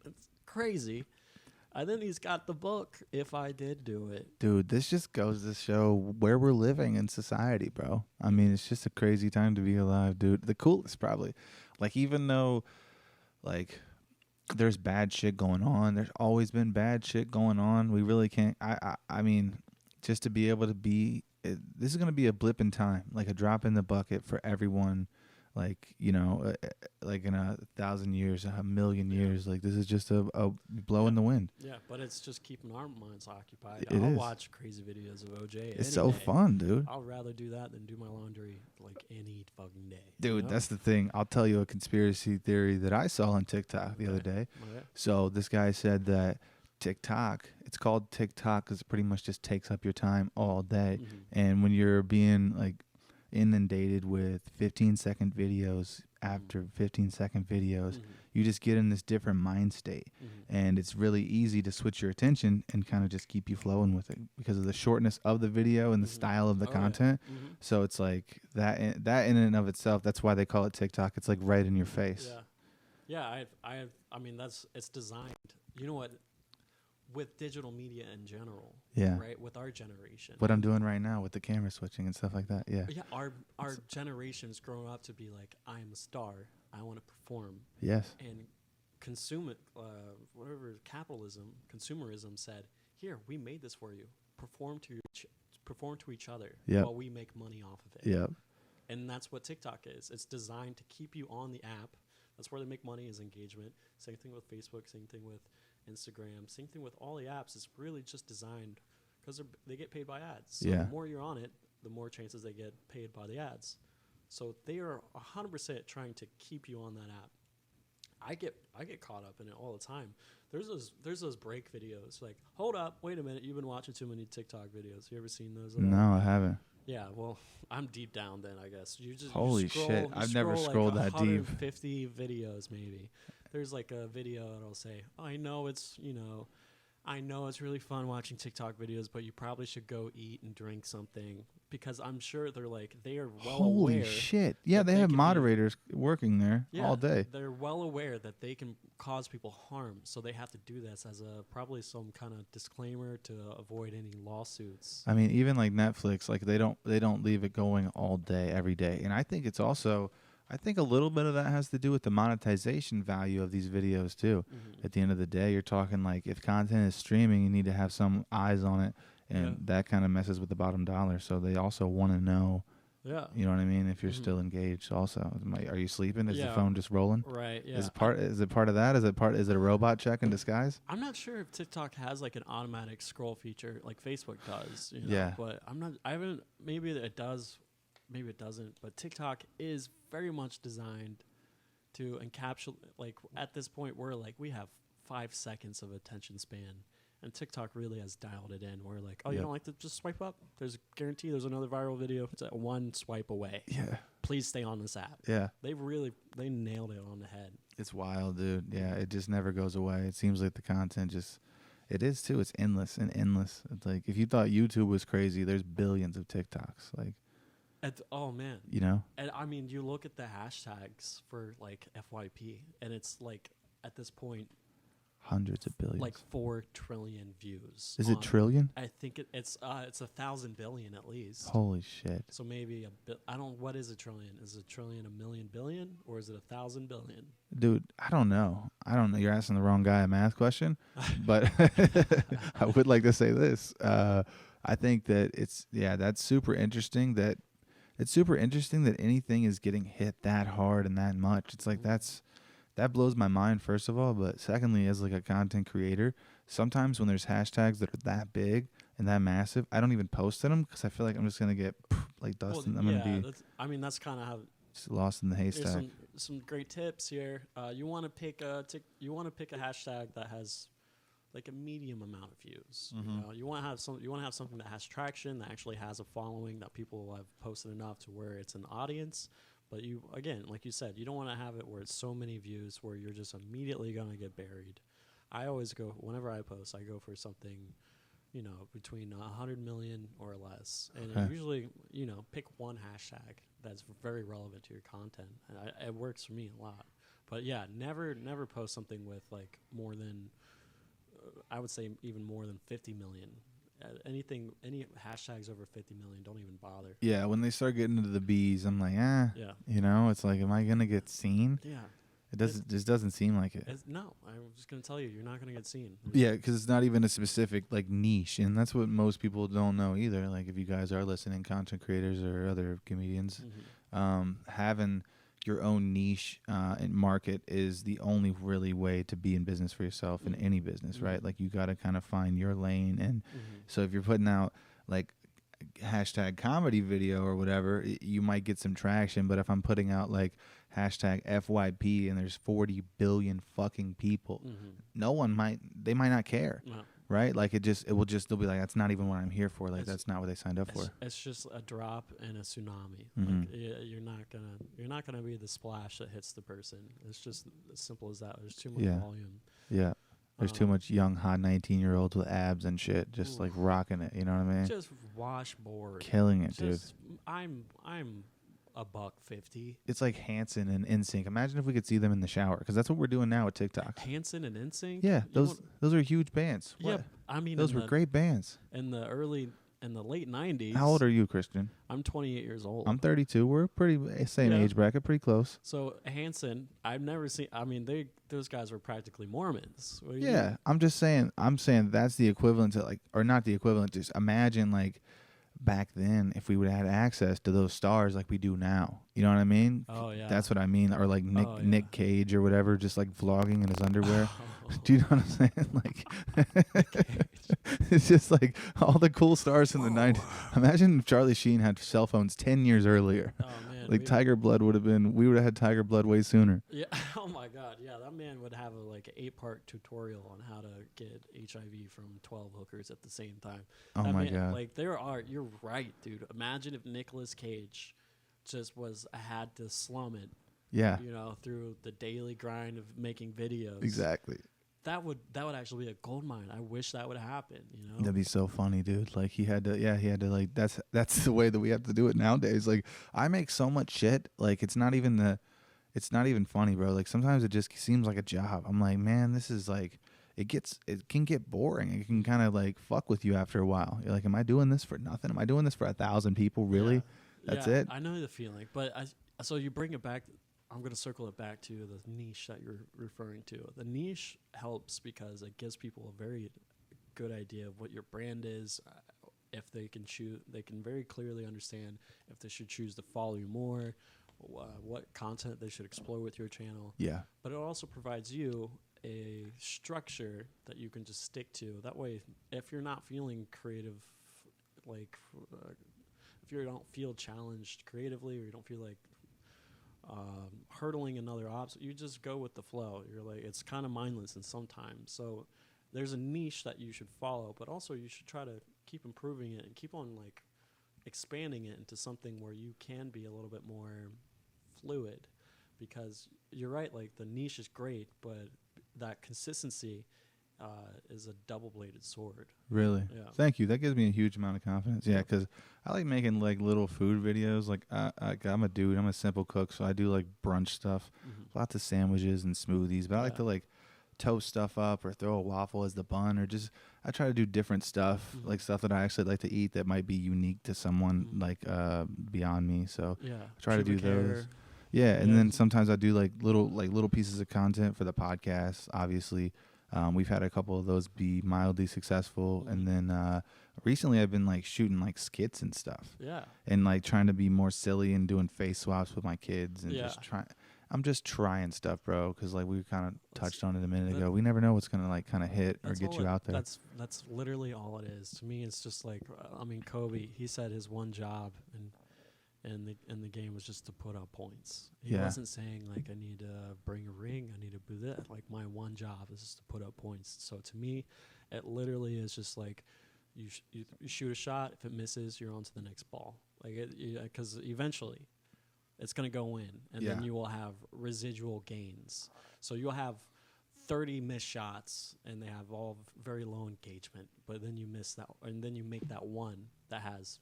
it's crazy. And then he's got the book, If I Did Do It. Dude, this just goes to show where we're living in society, bro. I mean, it's just a crazy time to be alive, dude. The coolest, probably. Like, even though, like, there's bad shit going on, there's always been bad shit going on. We really can't. I mean, just to be able to be, this is going to be a blip in time, like a drop in the bucket for everyone. Like, you know, like in 1,000 years, 1,000,000 years, like this is just a blow in the wind. Yeah, but it's just keeping our minds occupied. It I'll is. watch crazy videos of OJ. It's any so day. fun, dude. I'll rather do that than do my laundry like any fucking day. Dude, you know? that's the thing. I'll tell you a conspiracy theory that I saw on TikTok the other day. Okay. So this guy said that TikTok, it's called TikTok because it pretty much just takes up your time all day. Mhm. And when you're being like inundated with 15-second videos after 15-second videos, Mhm. you just get in this different mind state. Mhm. And it's really easy to switch your attention and kind of just keep you flowing with it because of the shortness of the video and the Mhm. style of the Oh, yeah. content. Mhm. So it's like that in and of itself, that's why they call it TikTok. It's like right in your face. Yeah. I mean, it's designed. You know what? With digital media in general, Yeah. right? With our generation, What I'm doing right now with the camera switching and stuff like that. Yeah. yeah, our generation's grown up to be like, I'm a star. I want to perform Yes. and consume it. Whatever consumerism said. Here, we made this for you. Perform to each other Yep. while we make money off of it. Yep. And that's what TikTok is. It's designed to keep you on the app. That's where they make money, is engagement. Same thing with Facebook, same thing with Instagram, same thing with all the apps. It's really just designed because they get paid by ads. So Yeah. the more you're on it, the more chances they get paid by the ads. So they are 100% trying to keep you on that app. I get caught up in it all the time. There's those break videos. Like, hold up, wait a minute, you've been watching too many TikTok videos. You ever seen those? at all? No, I haven't. Yeah, well, I'm deep down then, I guess. Holy shit, I've never scrolled that deep. 150 videos maybe. There's like a video that'll say, I know it's really fun watching TikTok videos, but you probably should go eat and drink something, because I'm sure they are well Holy aware. shit. Yeah, that they they have could be- moderators working there all day. They're well aware that they can cause people harm, so they have to do this as probably some kind of disclaimer to avoid any lawsuits. I mean, even like Netflix, like they don't leave it going all day, every day. And I think it's also, I think a little bit of that has to do with the monetization value of these videos too. Mhm. At the end of the day, you're talking like if content is streaming, you need to have some eyes on it, and Yeah. that kind of messes with the bottom dollar. So they also want to know, Yeah. you know what I mean, if you're Mhm. still engaged. Also, are you sleeping? Is the Yeah. phone just rolling? Right. Yeah. Is it part of that? Is it a robot check in disguise? I'm not sure if TikTok has like an automatic scroll feature like Facebook does. You know? Yeah. But I haven't. Maybe it does. Maybe it doesn't. But TikTok is very much designed to encapsulate. Like at this point, we have 5 seconds of attention span, and TikTok really has dialed it in. We're like, oh, you Yep. don't like to just swipe up? There's guarantee there's another viral video. It's at one swipe away. Yeah. Please stay on this app. Yeah. They nailed it on the head. It's wild, dude. Yeah, it just never goes away. It seems like the content it is too. It's endless and endless. It's like if you thought YouTube was crazy, there's billions of TikToks. Like, Oh man. you know, And I mean, you look at the hashtags for like FYP, and it's like at this point, hundreds of billions. like 4 trillion views. Is it trillion? I think it's 1,000 billion at least. Holy shit. So maybe what is a trillion? Is a trillion a million billion, or is it 1,000 billion? Dude, I don't know. You're asking the wrong guy a math question, but I would like to say this. I think that that's super interesting that anything is getting hit that hard and that much. It's like that blows my mind, first of all, but secondly, as like a content creator, sometimes when there's hashtags that are that big and that massive, I don't even post them because I feel like I'm just gonna get like dust, and I'm gonna be that's kind of how. just lost in the There's haystack. some great tips here. You want to pick a hashtag that has like a medium amount of views. Mhm. You know, you want to have something that has traction, that actually has a following, that people have posted enough to where it's an audience. But you, again, like you said, you don't want to have it where it's so many views where you're just immediately going to get buried. I always go, whenever I post, I go for something, you know, between 100 million or less. And I usually, you know, pick one hashtag that's very relevant to your content. And it works for me a lot. But yeah, never post something with like more than, I would say even more than 50 million. Any hashtags over 50 million, don't even bother. Yeah, when they start getting into the B's, I'm like, Yeah. you know, it's like, am I gonna get seen? Yeah. It just doesn't seem like it. No, I'm just gonna tell you, you're not gonna get seen. Yeah, because it's not even a specific like niche, and that's what most people don't know either. Like if you guys are listening, content creators or other comedians, having your own niche and market is the only really way to be in business for yourself in any business, right? Like you got to kind of find your lane, and so if you're putting out like hashtag comedy video or whatever, you might get some traction. But if I'm putting out like hashtag FYP and there's 40 billion fucking people, they might not care. No. Right? Like they'll be like, that's not even what I'm here for. Like that's not what they signed up for. It's just a drop in a tsunami. Like you're not gonna be the splash that hits the person. It's just as simple as that. There's too much volume. Yeah. There's too much young, hot 19-year-olds with abs and shit, just like rocking it. You know what I mean? Just washboard, killing it, dude. I'm $150. It's like Hanson and NSYNC. Imagine if we could see them in the shower, because that's what we're doing now with TikTok. Hanson and NSYNC. Yeah, those are huge bands. Yeah, What? I mean those were great bands. In the late 90s. How old are you, Christian? I'm 28 years old. I'm 32. We're pretty same age bracket, pretty close. So Hanson, I've never seen. I mean, those guys were practically Mormons. Yeah, I'm just saying. I'm saying that's the equivalent to like, or not the equivalent. Just imagine like back then if we would have had access to those stars like we do now. You know what I mean? Oh yeah. That's what I mean. Or like Nick Cage or whatever, just like vlogging in his underwear. Do you know what I'm saying? Like, it's just like all the cool stars from the 90s. Imagine if Charlie Sheen had cell phones 10 years earlier. Oh man. Like Tiger Blood we would have had Tiger Blood way sooner. Yeah. Oh my God. Yeah, that man would have a 8-part tutorial on how to get HIV from 12 hookers at the same time. Oh that my man, God. You're right, dude. Imagine if Nicolas Cage just had to slum it. Yeah. You know, through the daily grind of making videos. Exactly. That would actually be a gold mine. I wish that would happen, you know? That'd be so funny, dude. Like he had to like, that's the way that we have to do it nowadays. Like I make so much shit. Like it's not even funny, bro. Like sometimes it just seems like a job. I'm like, man, this is like, it can get boring. It can kind of like fuck with you after a while. You're like, am I doing this for nothing? Am I doing this for 1,000 people? Really? Yeah. That's yeah, it? I know the feeling, but so you bring it back. I'm going to circle it back to the niche that you're referring to. The niche helps because it gives people a very good idea of what your brand is. If they can very clearly understand if they should choose to follow you more, what content they should explore with your channel. Yeah. But it also provides you a structure that you can just stick to. That way, if you're not feeling creative, if you don't feel challenged creatively, or you don't feel like hurdling another obstacle, you just go with the flow. You're like, it's kind of mindless and sometimes. So there's a niche that you should follow, but also you should try to keep improving it and keep on like expanding it into something where you can be a little bit more fluid. Because you're right, like the niche is great, but that consistency is a double-bladed sword. Really? Yeah. Thank you. That gives me a huge amount of confidence. Yeah, because I like making like little food videos. Like I'm a dude. I'm a simple cook, so I do like brunch stuff, lots of sandwiches and smoothies. But I like to like toast stuff up or throw a waffle as the bun, or just I try to do different stuff, like stuff that I actually like to eat that might be unique to someone like beyond me. So I try to do those. Yeah, and then sometimes I do like little pieces of content for the podcast. Obviously, we've had a couple of those be mildly successful, and then recently I've been like shooting like skits and stuff. Yeah, and like trying to be more silly and doing face swaps with my kids and I'm just trying stuff, bro, because like we kind of touched on it a minute ago. We never know what's gonna like kind of hit or get you out there. That's literally all it is. To me, it's just like, I mean, Kobe, he said his one job, and and the game was just to put up points. He wasn't saying like I need to bring a ring, I need to do that. Like my one job is just to put up points. So to me, it literally is just like you shoot a shot. If it misses, you're on to the next ball. Like because eventually, it's gonna go in, and then you will have residual gains. So you'll have 30 missed shots, and they have all very low engagement. But then you miss that, and then you make that one that has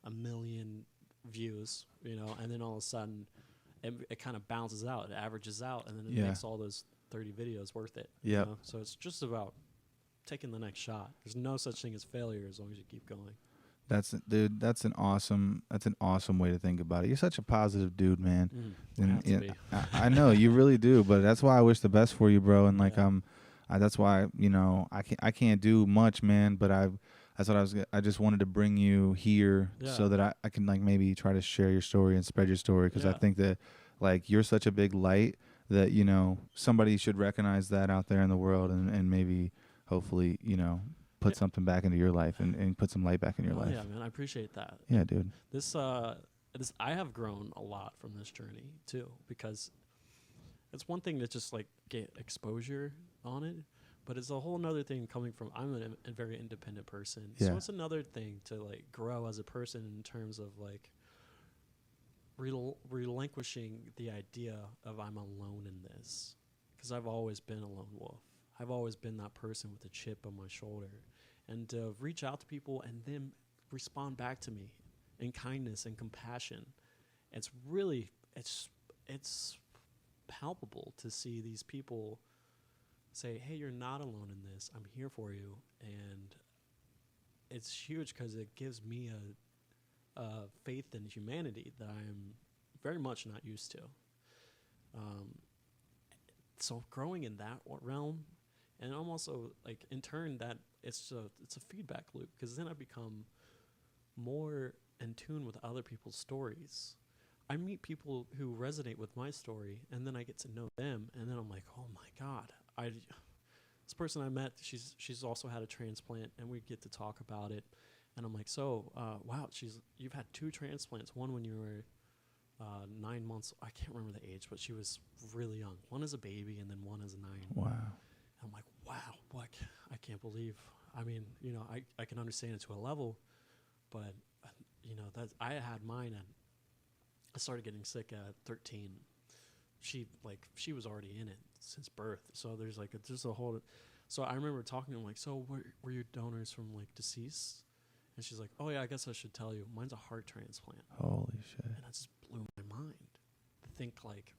1 million views, and then all of a sudden it kind of bounces out, it averages out, and then it makes all those 30 videos worth it. So it's just about taking the next shot. There's no such thing as failure as long as you keep going. That's an awesome way to think about it. You're such a positive dude, man. And I know you really do, but that's why I wish the best for you, bro. And like that's why I can't do much, man, but I just wanted to bring you here so that I can like maybe try to share your story and spread your story, because I think that like you're such a big light that somebody should recognize that out there in the world, and maybe hopefully put something back into your life and put some light back in your life. Yeah, man, I appreciate that. Yeah, dude. This I have grown a lot from this journey too, because it's one thing to just like get exposure on it, but it's a whole nother thing coming from, I'm a very independent person. Yeah. So it's another thing to like grow as a person in terms of like relinquishing the idea of I'm alone in this, because I've always been a lone wolf. I've always been that person with a chip on my shoulder, and to reach out to people and then respond back to me in kindness and compassion. It's really, it's palpable to see these people say, hey, you're not alone in this. I'm here for you. And it's huge because it gives me a faith in humanity that I'm very much not used to. So growing in that realm, and I'm also like in turn that it's a feedback loop, because then I become more in tune with other people's stories. I meet people who resonate with my story, and then I get to know them, and then I'm like, oh my God, this person I met, she's also had a transplant, and we get to talk about it, and I'm like, so wow, you've had 2 transplants, one when you were 9 months, I can't remember the age, but she was really young. One as a baby, and then one as a 9. Wow. I'm like, wow, what? I can't believe. I mean, I can understand it to a level, but that I had mine, and I started getting sick at 13. She was already in it since birth. So there's like just a whole. So I remember talking to him like, so were your donors from like deceased? And she's like, oh yeah, I guess I should tell you, mine's a heart transplant. Holy shit! And that just blew my mind to think like.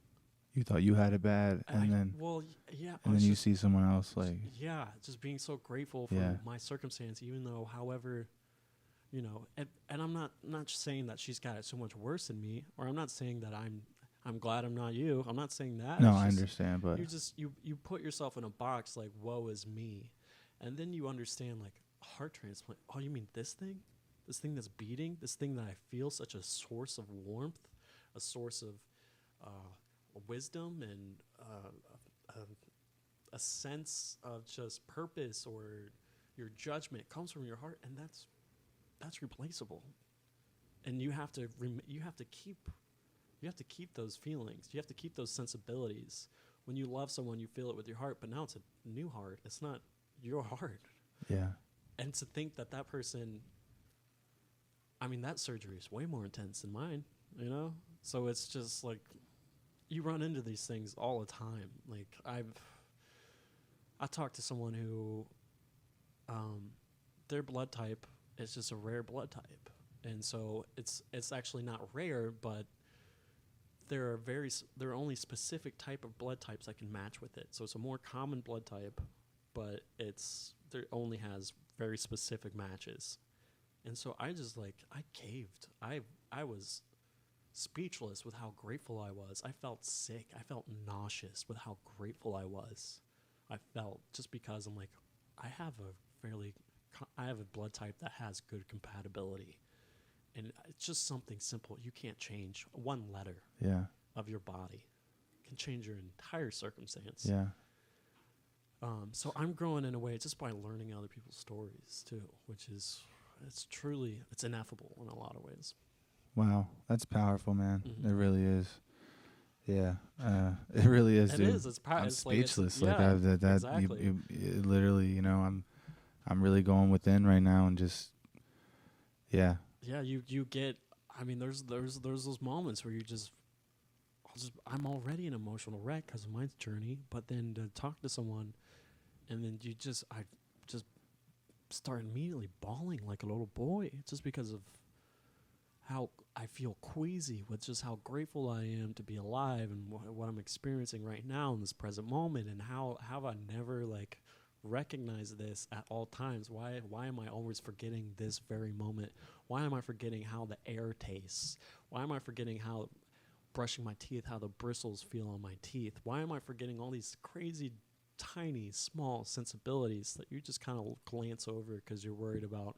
You thought you had it bad, and then you see someone else like. Yeah, just being so grateful for my circumstance, even though, however, and I'm not saying that she's got it so much worse than me, or I'm not saying that I'm glad I'm not you. I'm not saying that. No, I understand, but you put yourself in a box like, woe is me, and then you understand like heart transplant. Oh, you mean this thing that's beating, this thing that I feel such a source of warmth, a source of wisdom, and a sense of just purpose, or your judgment comes from your heart, and that's replaceable. And you have to keep those feelings. You have to keep those sensibilities. When you love someone, you feel it with your heart, but now it's a new heart. It's not your heart. Yeah. And to think that person, I mean, that surgery is way more intense than mine, So it's just like, you run into these things all the time. Like I talked to someone who, their blood type is just a rare blood type, and so it's actually not rare, but there are only specific type of blood types that can match with it. So it's a more common blood type, but there only has very specific matches. And so I just I caved. I was speechless with how grateful I was. I felt sick. I felt nauseous with how grateful I was. I felt, just because I'm like, I have a blood type that has good compatibility. And it's just something simple. You can't change one letter of your body. It can change your entire circumstance. Yeah. So I'm growing in a way just by learning other people's stories too, which is, it's ineffable in a lot of ways. Wow, that's powerful, man. Mm-hmm. It really is. Yeah, it really is, It dude. is. It's I'm it's like it's speechless. Like yeah, I've that exactly. it literally, I'm really going within right now and just, yeah, Yeah, you get. I mean, there's those moments where you just I'm already an emotional wreck because of my journey, but then to talk to someone, and then I just start immediately bawling like a little boy just because of how I feel queasy with just how grateful I am to be alive and what I'm experiencing right now in this present moment, and how have I never like recognized this at all times? Why am I always forgetting this very moment? Why am I forgetting how the air tastes? Why am I forgetting how brushing my teeth, how the bristles feel on my teeth? Why am I forgetting all these crazy tiny small sensibilities that you just kind of glance over because you're worried about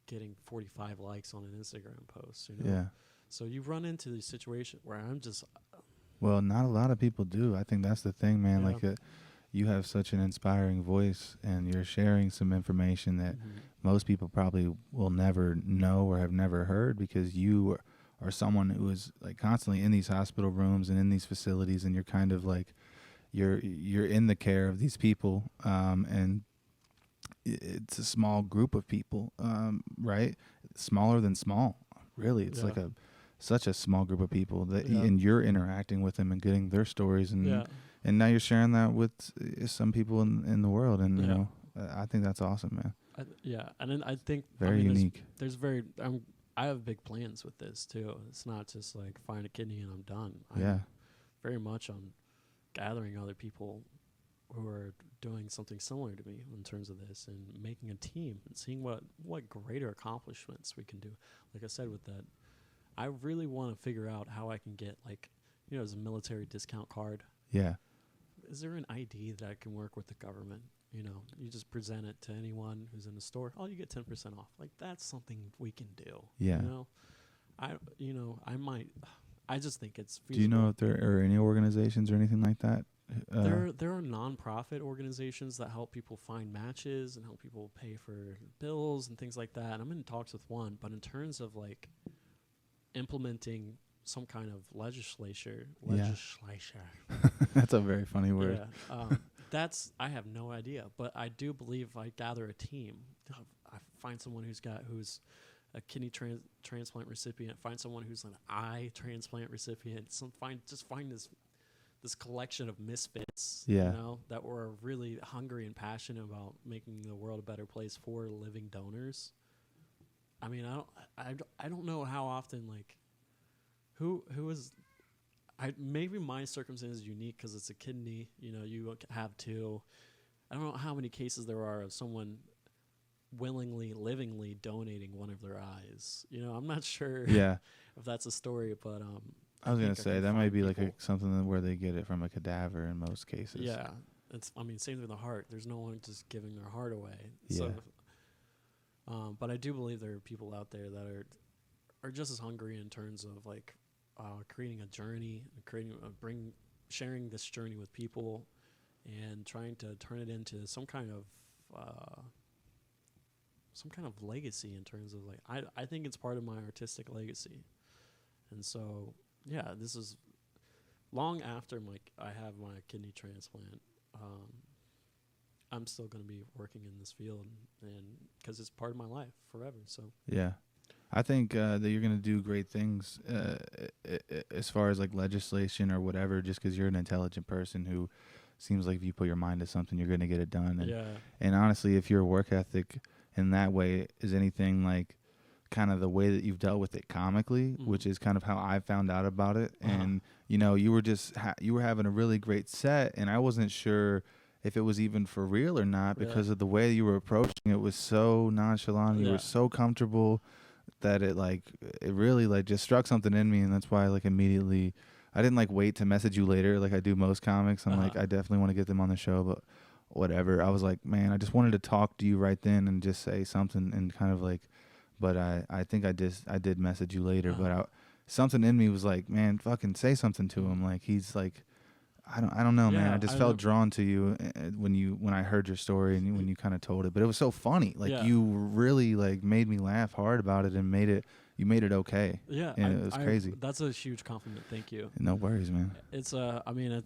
getting 45 likes on an Instagram post, you know? yeah. So you run into these situations where I'm just, Well, not a lot of people do. I think that's the thing, man. yeah. Like, you have such an inspiring voice, and you're sharing some information that Mhm. most people probably will never know or have never heard, because you are someone who is like constantly in these hospital rooms and in these facilities, and you're kind of like you're in the care of these people, and it's a small group of people, right? Smaller than small, really. It's Yeah. like such a small group of people that Yeah. and you're interacting with them and getting their stories, Yeah. and now you're sharing that with some people in the world, and Yeah. I think that's awesome, man. Yeah. And then I think, Very unique. there's I have big plans with this too. It's not just like find a kidney and I'm done. Yeah. I'm very much on gathering other people who are doing something similar to me in terms of this, and making a team and seeing what greater accomplishments we can do. Like I said with that, I really want to figure out how I can get, like, as a military discount card. Yeah. Is there an ID that can work with the government? You just present it to anyone who's in the store. Oh, you get 10% off. Like, that's something we can do. Yeah. I just think it's feasible. Do you know if there are any organizations or anything like that? There are nonprofit organizations that help people find matches and help people pay for bills and things like that. And I'm in talks with one, but in terms of like implementing some kind of legislature, That's a very funny word. yeah, I have no idea. But I do believe if I gather a team, I find someone who's a kidney transplant recipient, find someone who's an eye transplant recipient, find this collection of misfits, Yeah. that were really hungry and passionate about making the world a better place for living donors. I mean, I don't know how often, like, who is, maybe my circumstance is unique because it's a kidney, you have two. I don't know how many cases there are of someone willingly, livingly donating one of their eyes. I'm not sure Yeah. if that's a story, but I was gonna think I say can that might find be like people. something where they get it from a cadaver in most cases. Yeah, same with the heart. There's no one just giving their heart away. Yeah. So, but I do believe there are people out there that are just as hungry in terms of like creating a journey, sharing this journey with people, and trying to turn it into some kind of legacy in terms of like I think it's part of my artistic legacy, and so. Yeah, this is long after I have my kidney transplant. I'm still going to be working in this field, and because it's part of my life forever. So Yeah. I think that you're going to do great things as far as like legislation or whatever, just because you're an intelligent person who seems like if you put your mind to something, you're going to get it done. And, yeah, and honestly, if your work ethic in that way is anything like kind of the way that you've dealt with it comically, which is kind of how I found out about it. And, you were just, you were having a really great set, and I wasn't sure if it was even for real or not because of the way you were approaching it was so nonchalant. You were so comfortable that it really like just struck something in me. And that's why like immediately I didn't like wait to message you later like I do most comics. I'm like, I definitely want to get them on the show, but whatever. I was like, man, I just wanted to talk to you right then and just say something and kind of like, but I think I did message you later, but something in me was like, man, fucking say something to him. Like, he's like, I don't know, man. Yeah, I just I felt don't- drawn to you when I heard your story and when you kind of told it. But it was so funny. Like Yeah. you really like made me laugh hard about it and you made it okay. Yeah, And it was crazy. That's a huge compliment. Thank you. No worries, man. It's I mean,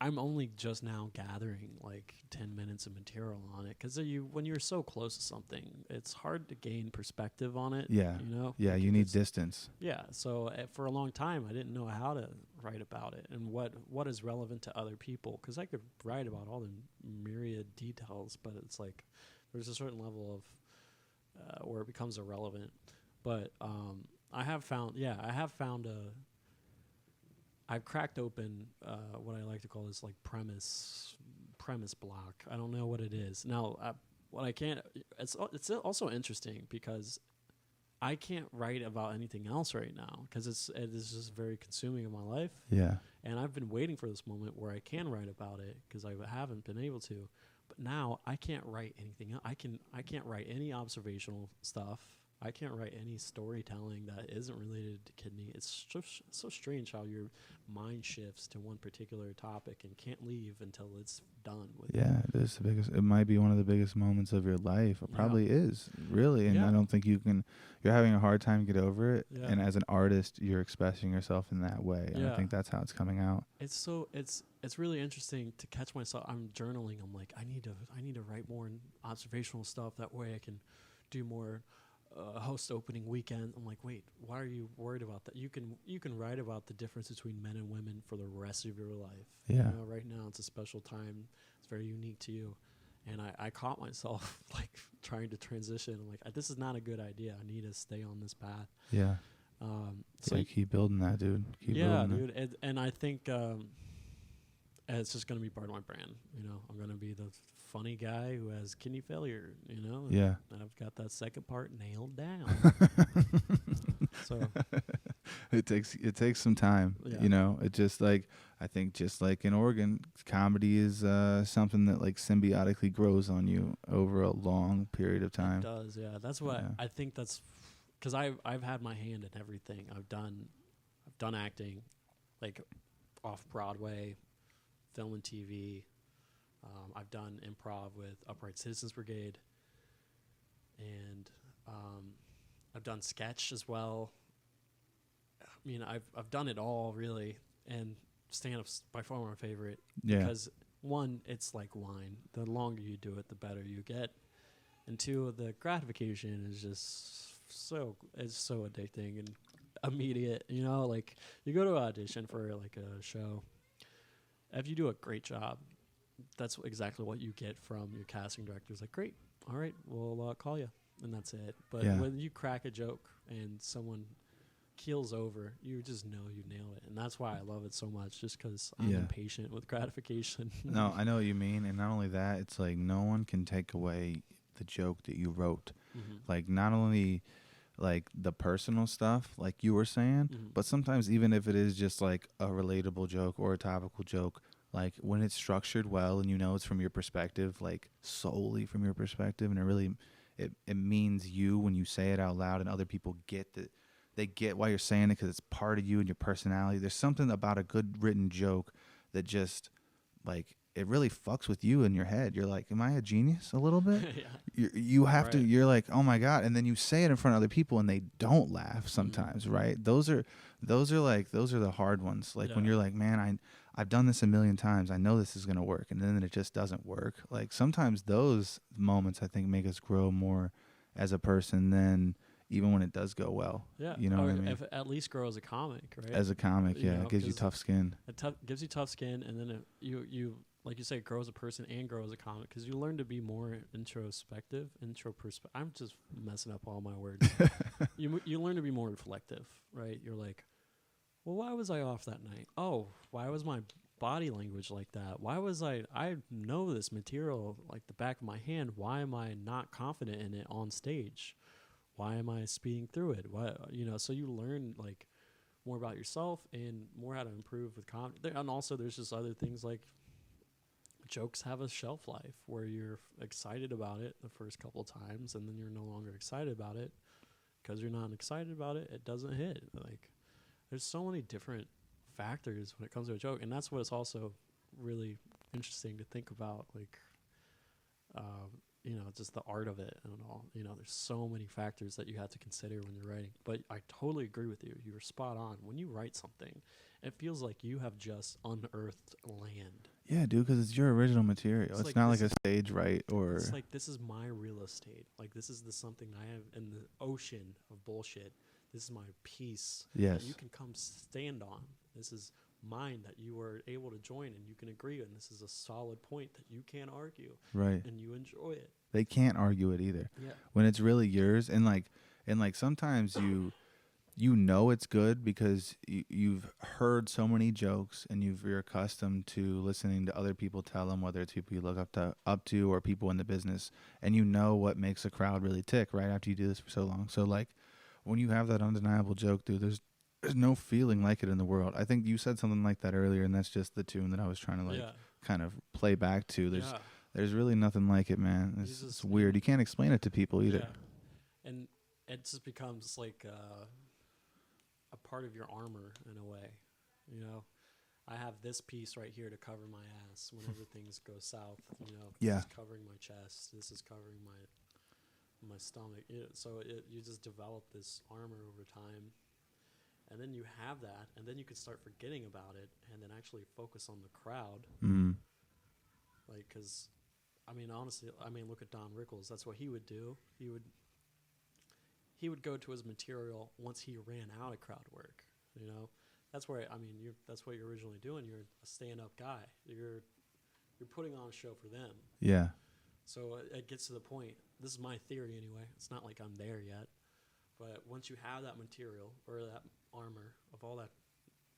I'm only just now gathering like 10 minutes of material on it because when you're so close to something, it's hard to gain perspective on it. Yeah. you know. Yeah, Like, you need it's- distance. Yeah, so for a long time, I didn't know how to write about it and what is relevant to other people because I could write about all the myriad details, but it's like there's a certain level of where it becomes irrelevant. But I've cracked open what I like to call this like premise block. I don't know what it is. Now, what I can't, it's also interesting because I can't write about anything else right now because it is just very consuming in my life. Yeah. And I've been waiting for this moment where I can write about it because I haven't been able to. But now I can't write anything else. I can't write any observational stuff. I can't write any storytelling that isn't related to kidney. It's so strange how your mind shifts to one particular topic and can't leave until it's done with it. Yeah, it might be one of the biggest moments of your life. It Yeah. probably is, really. And Yeah. I don't think you're having a hard time to get over it. Yeah. And as an artist, you're expressing yourself in that way. And I Yeah. think that's how it's coming out. It's really interesting to catch myself. I'm journaling. I'm like, I need to write more observational stuff. That way I can do more host opening weekend. I'm like, wait, why are you worried about that? You can write about the difference between men and women for the rest of your life. Yeah. You know, right now it's a special time. It's very unique to you. And I caught myself like trying to transition. I'm like, this is not a good idea. I need to stay on this path. Yeah. So Yeah, keep building that, dude. Keep yeah, building that. dude. And I think it's just going to be part of my brand. You know, I'm going to be the funny guy who has kidney failure, you know? Yeah. And I've got that second part nailed down. So It takes some time, Yeah. you know. It just like I think just like in organ, comedy is something that like symbiotically grows on you over a long period of it time. does, yeah. That's what Yeah. I think that's because I've had my hand in everything. I've done acting, like off Broadway, film and TV. I've done improv with Upright Citizens Brigade, and I've done sketch as well. I mean, I've done it all really, and stand-up's by far my favorite. Yeah. Because one, it's like wine. The longer you do it, the better you get, and two, the gratification is just so addicting and immediate. You know, like you go to audition for like a show. If you do a great job, that's exactly what you get from your casting director. It's like, great, all right, we'll call you, and that's it. But Yeah. when you crack a joke and someone keels over, you just know you nailed it, and that's why I love it so much. Just because I'm Yeah. impatient with gratification. No, I know what you mean, and not only that, it's like no one can take away the joke that you wrote. Mhm. Like not only like the personal stuff, like you were saying, Mhm. but sometimes even if it is just like a relatable joke or a topical joke, like when it's structured well and you know it's from your perspective, like solely from your perspective, and it really it means you when you say it out loud, and other people get that. They get why you're saying it because it's part of you and your personality. There's something about a good written joke that just like it really fucks with you in your head. You're like, am I a genius a little bit? Yeah. You have to. Right. You're like, oh my god, and then you say it in front of other people, and they don't laugh sometimes, right? Those are the hard ones. Like when Yeah. you're like, man, I've done this a million times. I know this is gonna work, and then it just doesn't work. Like sometimes those moments I think make us grow more as a person than even when it does go well. Yeah. You know or what I mean? if at least grow as a comic, right? As a comic, You yeah, know, it gives you 'cause tough skin. It gives you tough skin, and then you like you say, grow as a person and grow as a comic because you learn to be more introspective. I'm just messing up all my words. You learn to be more reflective, right? You're like, well, why was I off that night? Oh, why was my body language like that? Why was I know this material like the back of my hand. Why am I not confident in it on stage? Why am I speeding through it? Why, so you learn like more about yourself and more how to improve with comedy. And also there's just other things like jokes have a shelf life where you're excited about it the first couple of times and then you're no longer excited about it because you're not excited about it. It doesn't hit. Like there's so many different factors when it comes to a joke, and that's what it's also really interesting to think about, like, you know, just the art of it and all. You know, there's so many factors that you have to consider when you're writing. But I totally agree with you. You were spot on. When you write something, it feels like you have just unearthed land. Yeah, dude, because it's your original material. It's like not this like a stage right or. It's like, this is my real estate. Like, this is the something I have in the ocean of bullshit. This is my piece Yes. that you can come stand on. This is mine that you were able to join and you can agree on. This is a solid point that you can't argue. Right. And you enjoy it. They can't argue it either. Yeah. When it's really yours, and like sometimes you know it's good because you've heard so many jokes and you're accustomed to listening to other people tell them, whether it's people you look up to or people in the business, and you know what makes a crowd really tick right after you do this for so long. So like when you have that undeniable joke, dude, there's no feeling like it in the world. I think you said something like that earlier, and that's just the tune that I was trying to kind of play back to. There's really nothing like it, man. It's weird. You can't explain it to people either. Yeah. And it just becomes like a part of your armor in a way. You know, I have this piece right here to cover my ass whenever things go south. You know, yeah. This is covering my chest. This is covering my stomach. You just develop this armor over time. And then you have that, and then you can start forgetting about it, and then actually focus on the crowd. Mm. Like, because, I mean, honestly, look at Don Rickles. That's what he would do. He would go to his material once he ran out of crowd work. You know, that's where that's what you're originally doing. You're a stand-up guy. You're putting on a show for them. Yeah. So it gets to the point. This is my theory anyway. It's not like I'm there yet. But once you have that material or that armor of all that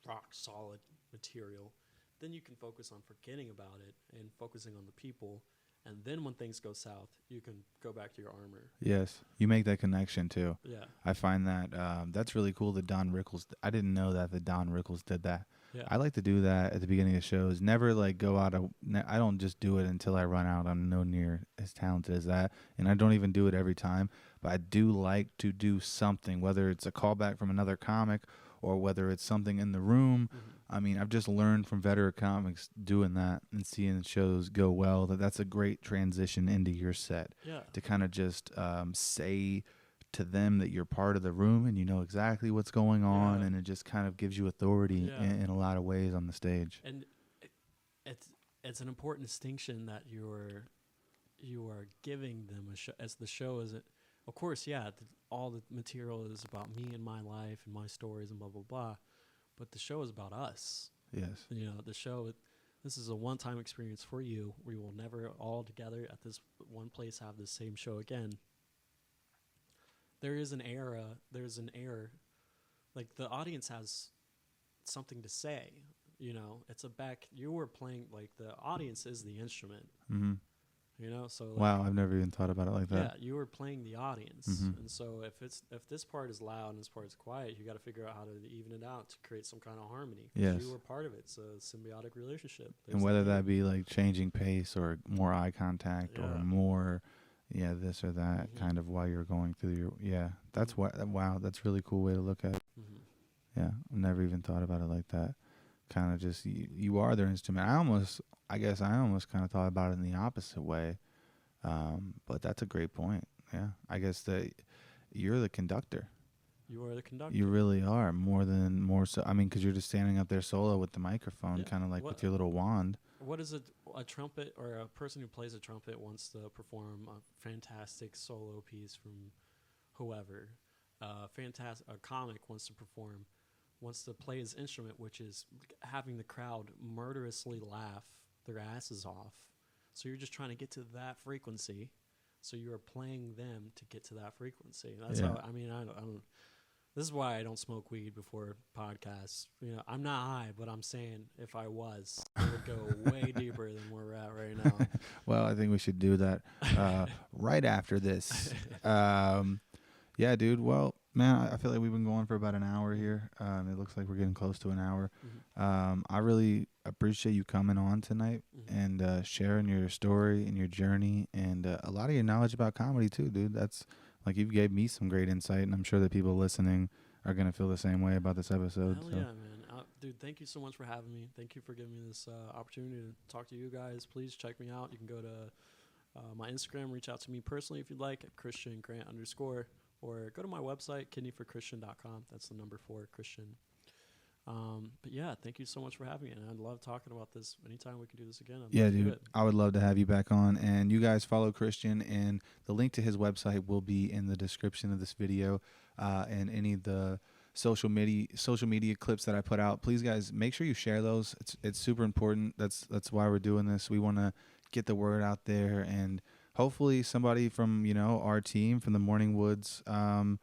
rock solid material, then you can focus on forgetting about it and focusing on the people. And then when things go south, you can go back to your armor. Yes. You make that connection too. Yeah. I find that that's really cool that Don Rickles, I didn't know that Don Rickles did that. Yeah. I like to do that at the beginning of shows. Never like go out I don't just do it until I run out. I'm no near as talented as that. And I don't even do it every time. But I do like to do something, whether it's a callback from another comic or whether it's something in the room. Mm-hmm. I mean, I've just learned from veteran comics doing that and seeing shows go well that's a great transition into your set. Yeah. To kind of just say to them that you're part of the room and you know exactly what's going on, and it just kind of gives you authority in a lot of ways on the stage. And it's an important distinction that you are giving them as the show is. Of course, all the material is about me and my life and my stories and blah, blah, blah. But the show is about us. Yes. You know, the show, this is a one-time experience for you. We will never all together at this one place have the same show again. There's an error. Like, the audience has something to say. You know, you were playing, like, the audience is the instrument. Mm-hmm. You know, so like, wow, I've never even thought about it like that. Yeah, you were playing the audience, and so if this part is loud and this part is quiet, you got to figure out how to even it out to create some kind of harmony. Yes, you were part of it. It's a symbiotic relationship. And whether that be like changing pace or more eye contact or more, this or that kind of while you're going through your that's wow, that's a really cool way to look at it. Mm-hmm. Yeah, I've never even thought about it like that. Kind of just you are their instrument. I guess I almost kind of thought about it in the opposite way, but that's a great point. Yeah, I guess that you're the conductor. You are the conductor. You really are more so. I mean, because you're just standing up there solo with the microphone, kind of like with your little wand. What is a trumpet or a person who plays a trumpet wants to perform a fantastic solo piece from whoever. A comic wants to play his instrument, which is having the crowd murderously laugh their asses off. So you're just trying to get to that frequency. So you are playing them to get to that frequency. That's how. I mean, I don't. This is why I don't smoke weed before podcasts. You know, I'm not high, but I'm saying if I was, it would go way deeper than where we're at right now. Well, I think we should do that right after this. Yeah, dude. Well, man, I feel like we've been going for about an hour here. It looks like we're getting close to an hour. Mm-hmm. I really appreciate you coming on tonight and sharing your story and your journey and a lot of your knowledge about comedy too, dude. That's like you gave me some great insight, and I'm sure that people listening are going to feel the same way about this episode. Hell yeah, man. dude, thank you so much for having me. Thank you for giving me this opportunity to talk to you guys. Please check me out. You can go to my Instagram, reach out to me personally if you'd like at Christian Grant _ or go to my website, Kidney4Christian.com. That's the number 4 Christian. But yeah, thank you so much for having me. And I love talking about this. Anytime we can do this again, I'd love to do dude, it. I would love to have you back on. And you guys follow Christian, and the link to his website will be in the description of this video, and any of the social media clips that I put out. Please, guys, make sure you share those. It's super important. That's why we're doing this. We want to get the word out there, and hopefully somebody from our team, from the Morning Woods, I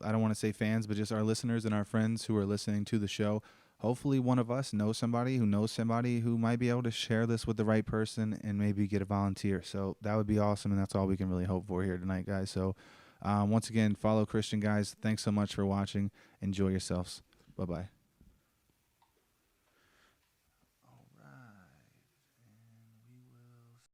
don't want to say fans, but just our listeners and our friends who are listening to the show, hopefully one of us knows somebody who might be able to share this with the right person and maybe get a volunteer. So that would be awesome, and that's all we can really hope for here tonight, guys. So once again, follow Christian, guys. Thanks so much for watching. Enjoy yourselves. Bye-bye.